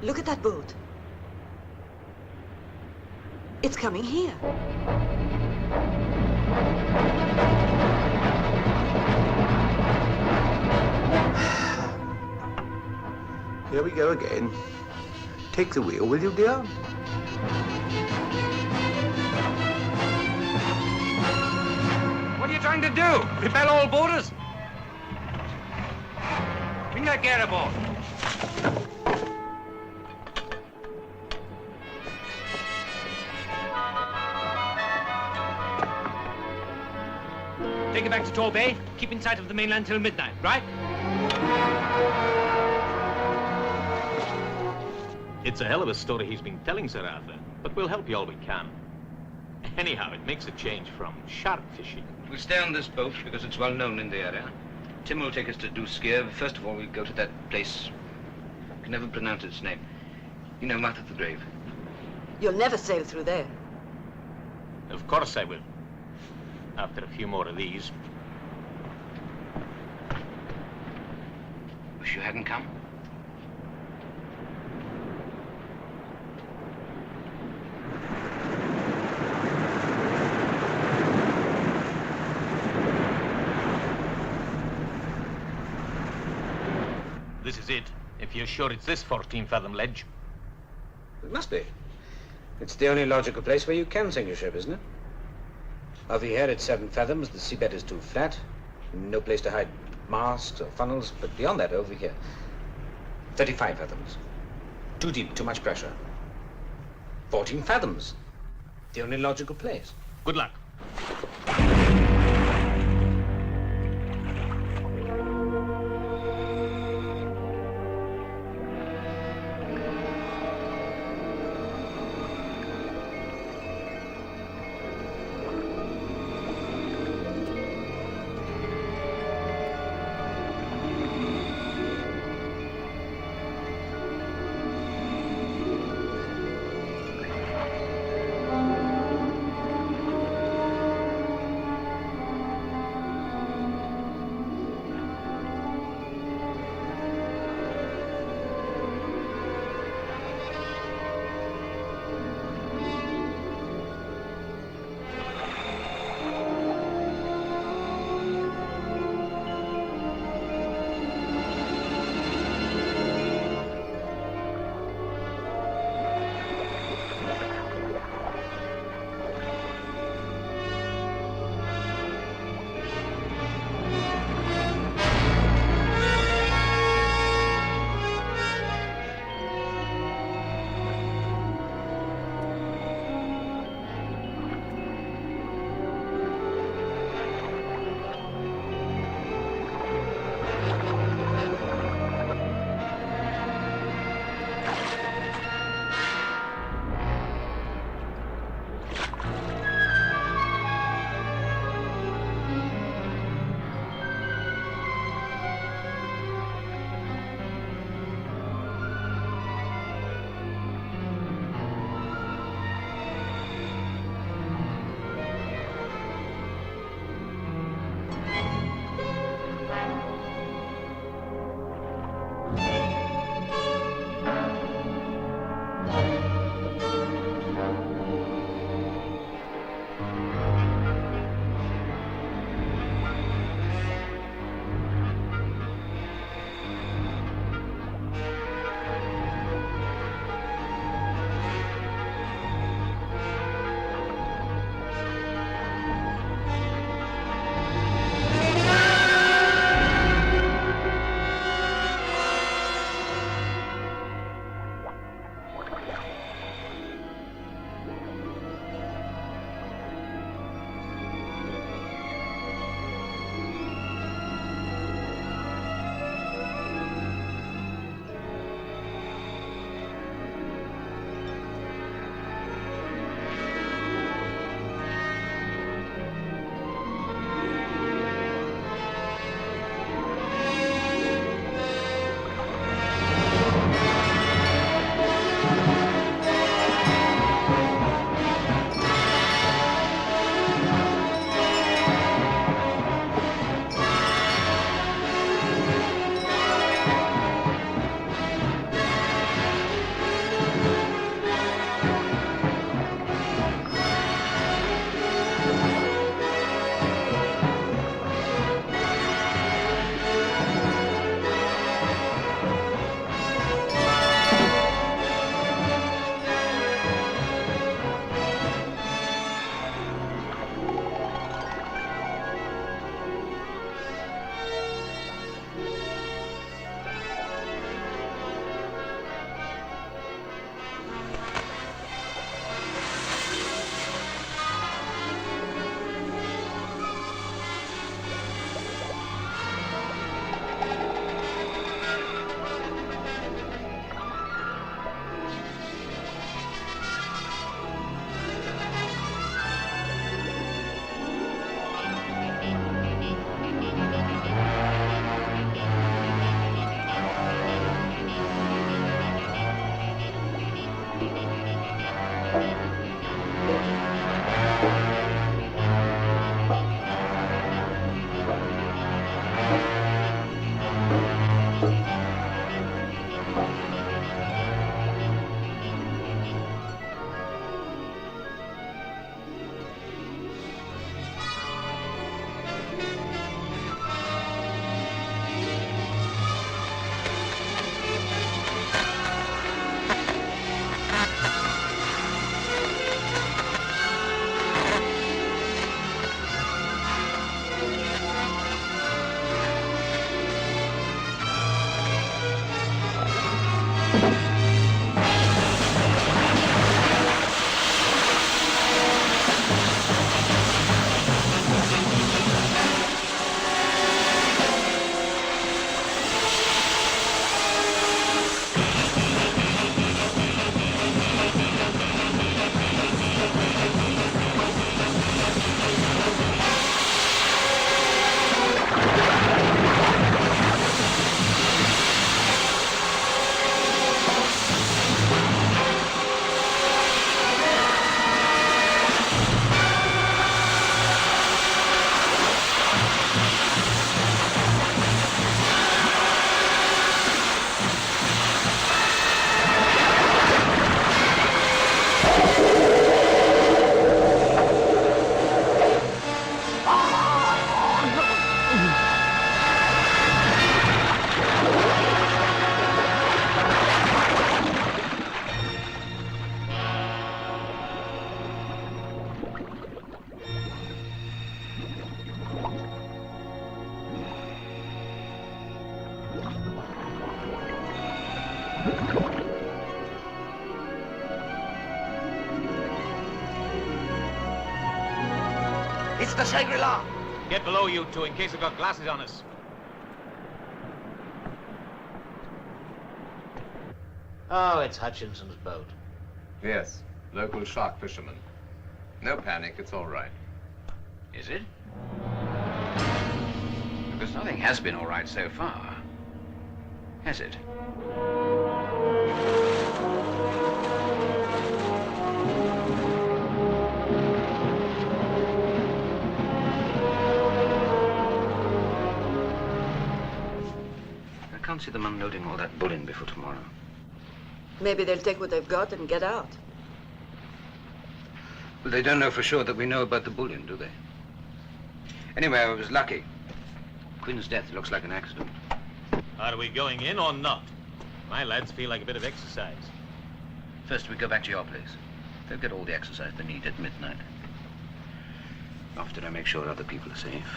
Look at that boat. It's coming here. Here we go again. Take the wheel, will you, dear? What are you trying to do? Repel all boarders? Bring that gear aboard. Take it back to Tor Bay. Keep in sight of the mainland till midnight, right? It's a hell of a story he's been telling, Sir Arthur, but we'll help you all we can. Anyhow, it makes a change from shark fishing. We'll stay on this boat because it's well known in the area. Tim will take us to Duskia. First of all, we'll go to that place. I can never pronounce its name. You know, Mouth of the Grave. You'll never sail through there. Of course I will. After a few more of these. Wish you hadn't come. This is it. If you're sure it's this 14-fathom ledge. It must be. It's the only logical place where you can sink your ship, isn't it? Over here, it's 7 fathoms. The seabed is too flat. No place to hide masts or funnels. But beyond that, over here, 35 fathoms. Too deep, too much pressure. 14 fathoms. The only logical place. Good luck. the Shangri-La! Get below, you two, in case we've got glasses on us. Oh, it's Hutchinson's boat. Yes, local shark fisherman. No panic, it's all right. Is it? Because nothing has been all right so far. Has it? I can't see them unloading all that bullion before tomorrow. Maybe they'll take what they've got and get out. Well, they don't know for sure that we know about the bullion, do they? Anyway, I was lucky. Quinn's death looks like an accident. Are we going in or not? My lads feel like a bit of exercise. First, we go back to your place. They'll get all the exercise they need at midnight. After I make sure other people are safe.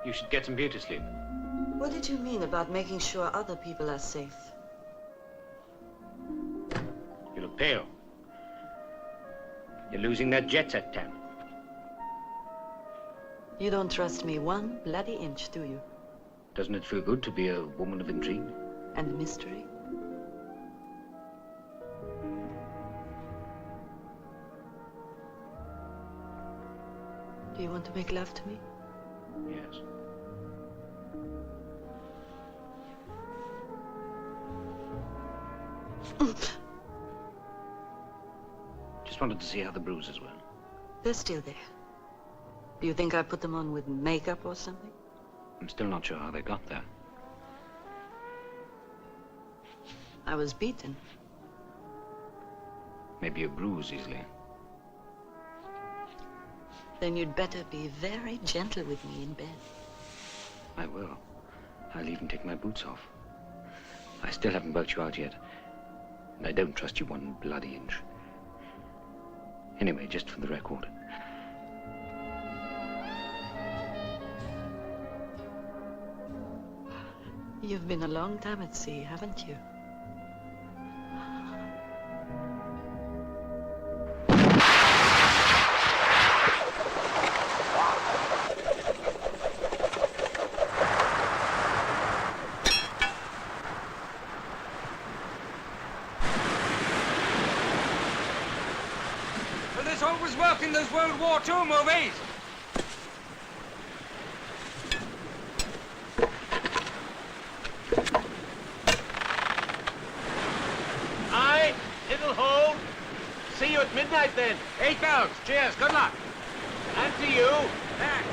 You should get some beauty sleep. What did you mean about making sure other people are safe? You look pale. You're losing that jet set, Tam. You don't trust me one bloody inch, do you? Doesn't it feel good to be a woman of intrigue? And mystery? Do you want to make love to me? Yes. Just wanted to see how the bruises were. They're still there. Do you think I put them on with makeup or something? I'm still not sure how they got there. I was beaten. Maybe you bruise easily. Then you'd better be very gentle with me in bed. I will. I'll even take my boots off. I still haven't built you out yet. And I don't trust you one bloody inch. Anyway, just for the record. You've been a long time at sea, haven't you? Well, this always worked in those World War II movies. Aye, it'll hold. See you at midnight then. 8 bells. Cheers. Good luck. And to you. Thanks.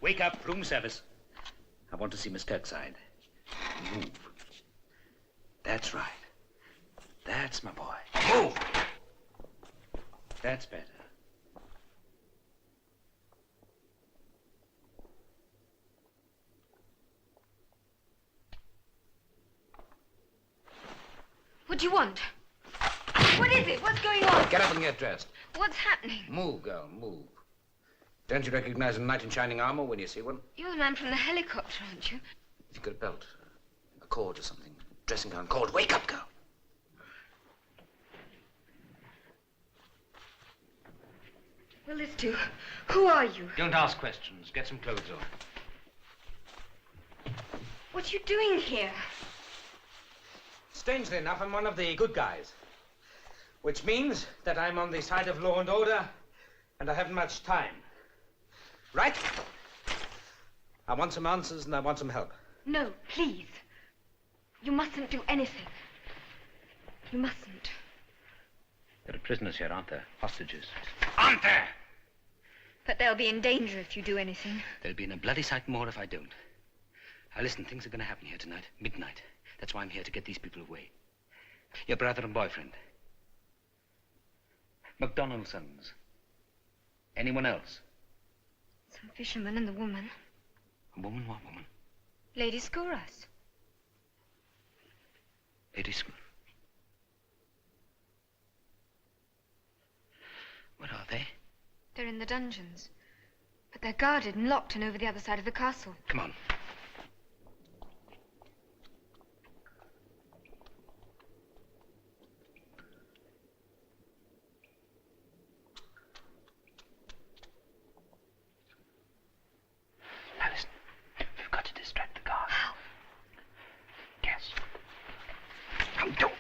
Wake up, room service. I want to see Miss Kirkside. Move. That's right. That's my boy. Move! That's better. What do you want? What is it? What's going on? Get up and get dressed. What's happening? Move, girl, move. Don't you recognize a knight in shining armor when you see one? You're the man from the helicopter, aren't you? If you've got a belt, a cord or something, dressing gown, cord, wake up, girl. Well, this too. Who are you? Don't ask questions. Get some clothes on. What are you doing here? Strangely enough, I'm one of the good guys. Which means that I'm on the side of law and order, and I haven't much time. Right? I want some answers and I want some help. No, please. You mustn't do anything. You mustn't. There are prisoners here, aren't there? Hostages. Aren't there? But they'll be in danger if you do anything. There'll be in a bloody sight more if I don't. Now listen, things are going to happen here tonight, midnight. That's why I'm here, to get these people away. Your brother and boyfriend. McDonald's sons. Anyone else? Some fisherman and the woman. A woman? What woman? Lady Skuras. Lady Skuras. Where are they? They're in the dungeons. But they're guarded and locked and over the other side of the castle. Come on. Now listen, we've got to distract the guard. How? Guess. Now don't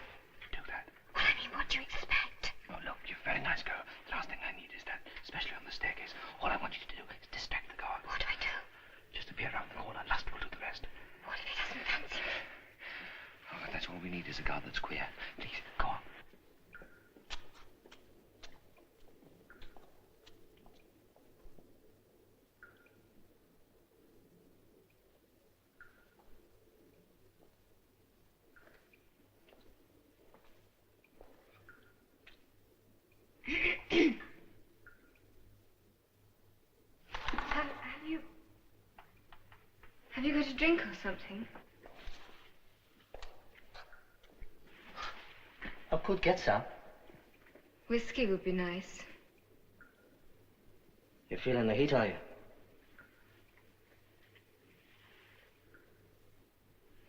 do that. Well, I mean, what do you expect? Oh, look, you're a very nice girl. The last thing I need is that, especially on the staircase. All I want you to do is distract the guard. What do I do? Just appear around the corner. Lust will do the rest. What if he doesn't fancy me? Oh, but that's all we need is a guard that's queer. Please, go on. Have you got a drink or something? I could get some. Whiskey would be nice. You're feeling the heat, are you?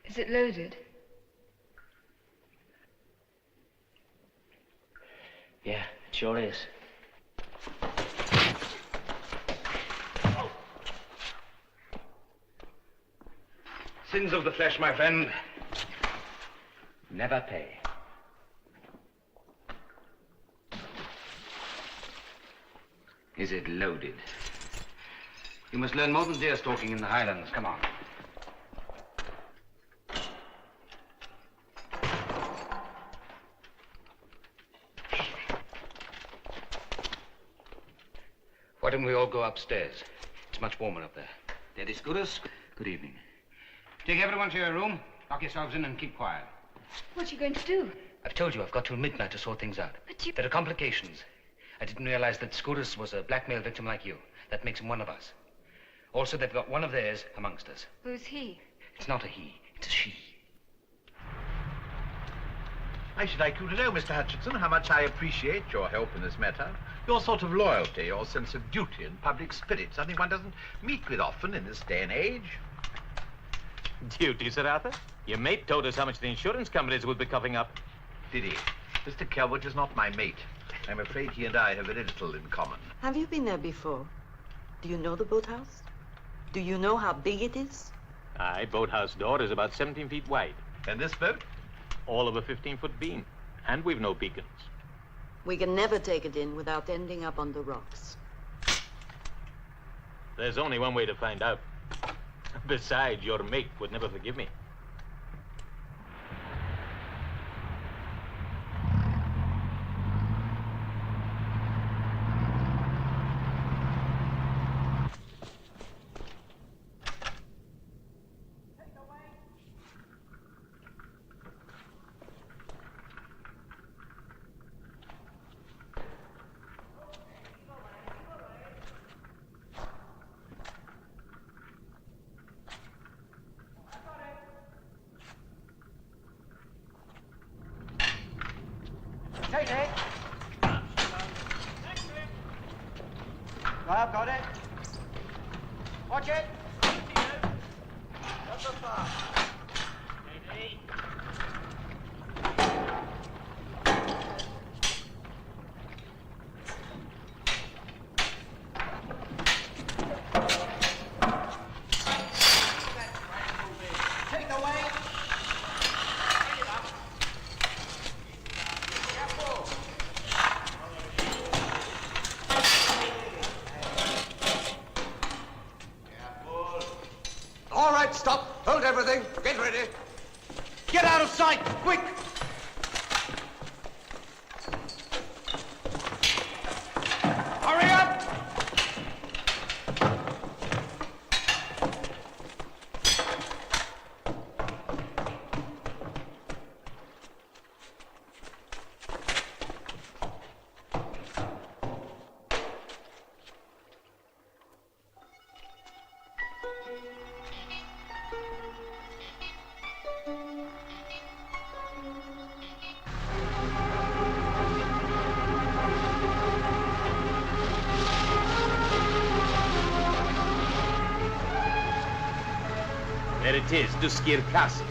Is it loaded? Yeah, it sure is. Sins of the flesh, my friend, never pay. Is it loaded? You must learn more than deer stalking in the Highlands. Come on. Why don't we all go upstairs? It's much warmer up there. Lady Skuras, good evening. Take everyone to your room, lock yourselves in and keep quiet. What are you going to do? I've told you I've got till midnight to sort things out. But you... There are complications. I didn't realize that Skuras was a blackmail victim like you. That makes him one of us. Also, they've got one of theirs amongst us. Who's he? It's not a he, it's a she. I should like you to know, Mr. Hutchinson, how much I appreciate your help in this matter. Your sort of loyalty, your sense of duty and public spirit, something one doesn't meet with often in this day and age. Duty, Sir Arthur? Your mate told us how much the insurance companies would be coughing up. Did he? Mr. Calvert is not my mate. I'm afraid he and I have very little in common. Have you been there before? Do you know the boathouse? Do you know how big it is? Aye, boathouse door is about 17 feet wide. And this boat? All of a 15-foot beam. And we've no beacons. We can never take it in without ending up on the rocks. There's only one way to find out. Besides, your mate would never forgive me. Ready? I've got it. Watch it. Not so far. Ready? Take away. All right, stop. Hold everything. Get ready. Get out of sight, quick! Hurry up! There it is, to Skir Castle.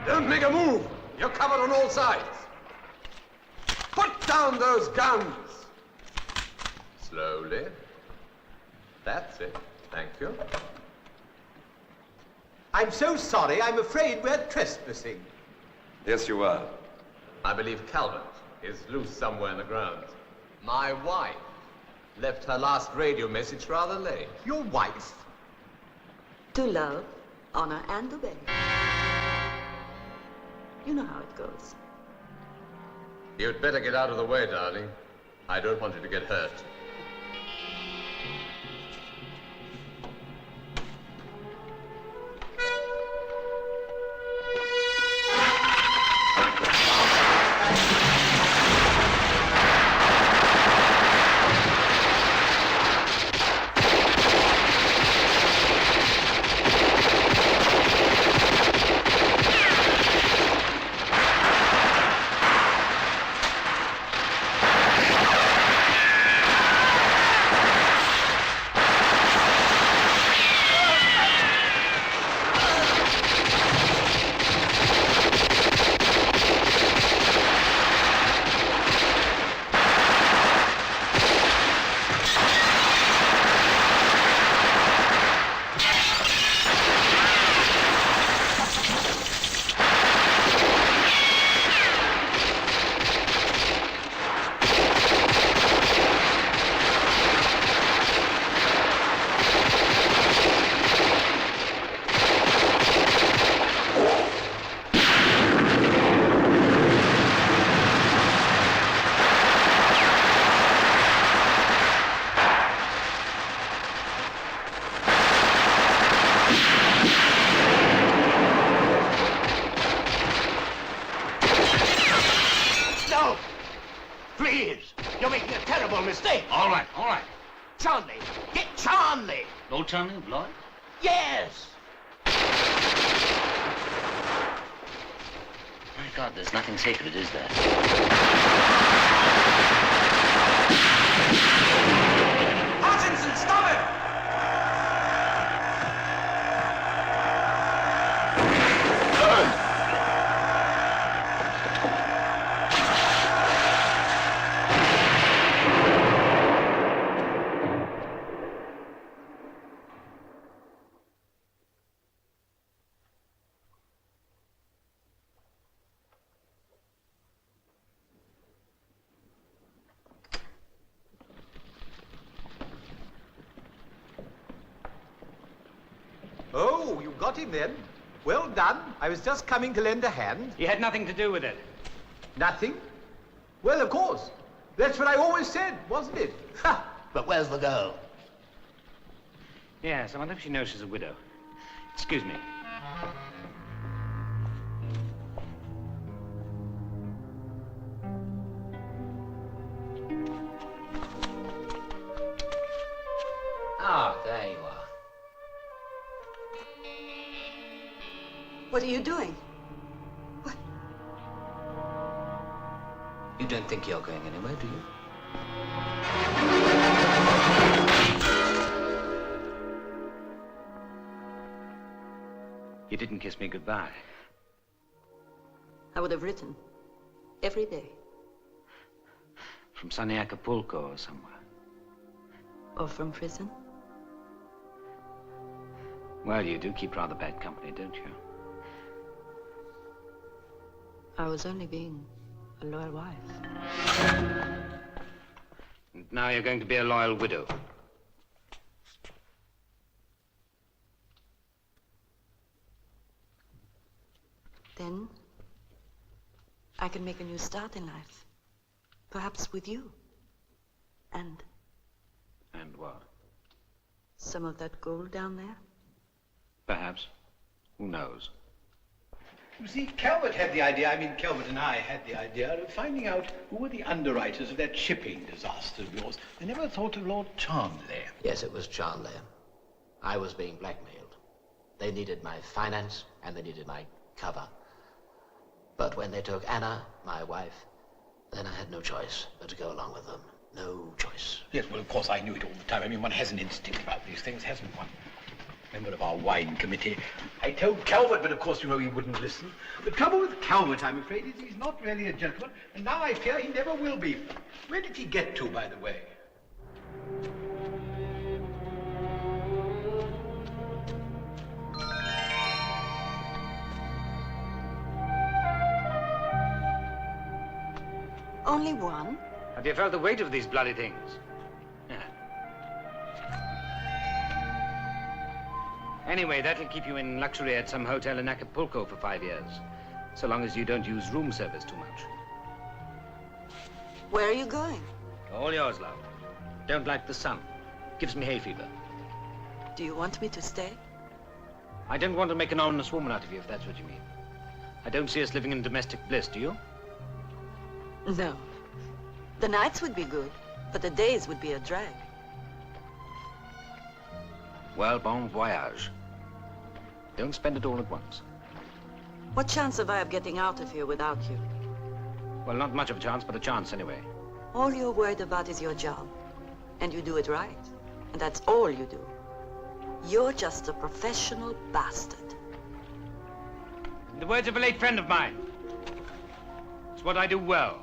Don't make a move. You're covered on all sides. Put down those guns. Slowly. That's it. Thank you. I'm so sorry. I'm afraid we're trespassing. Yes, you are. I believe Calvert is loose somewhere in the grounds. My wife left her last radio message rather late. Your wife? To love, honor, and obey. You know how it goes. You'd better get out of the way, darling. I don't want you to get hurt. Please! You're making a terrible mistake! All right, all right. Charlie! Get Charlie! Old Charlie of Lloyd? Yes! My God, there's nothing sacred, is there? Hutchinson, stop it! Oh, you got him then. Well done. I was just coming to lend a hand. You had nothing to do with it. Nothing? Well, of course. That's what I always said, wasn't it? Ha! But where's the girl? Yes, I wonder if she knows she's a widow. Excuse me. Ah, there you are. What are you doing? You don't think you're going anywhere, do you? You didn't kiss me goodbye. I would have written every day. From sunny Acapulco or somewhere. Or from prison. Well, you do keep rather bad company, don't you? I was only being a loyal wife. And now you're going to be a loyal widow. Then I can make a new start in life. Perhaps with you. And And what? some of that gold down there. Perhaps. Who knows? You see, Calvert and I had the idea of finding out who were the underwriters of that shipping disaster of yours. I never thought of Lord Charnley. Yes, it was Charnley. I was being blackmailed. They needed my finance and they needed my cover. But when they took Anna, my wife, then I had no choice but to go along with them. No choice. Yes, well, of course, I knew it all the time. I mean, one has an instinct about these things, hasn't one? Member of our wine committee. I told Calvert, but of course, you know, he wouldn't listen. The trouble with Calvert, I'm afraid, is he's not really a gentleman, and now I fear he never will be. Where did he get to, by the way? Only one? Have you felt the weight of these bloody things? Anyway, that'll keep you in luxury at some hotel in Acapulco for 5 years. So long as you don't use room service too much. Where are you going? All yours, love. Don't like the sun. Gives me hay fever. Do you want me to stay? I don't want to make an honest woman out of you, if that's what you mean. I don't see us living in domestic bliss, do you? No. The nights would be good, but the days would be a drag. Well, bon voyage. Don't spend it all at once. What chance have I of getting out of here without you? Well, not much of a chance, but a chance anyway. All you're worried about is your job. And you do it right. And that's all you do. You're just a professional bastard. In the words of a late friend of mine, it's what I do well.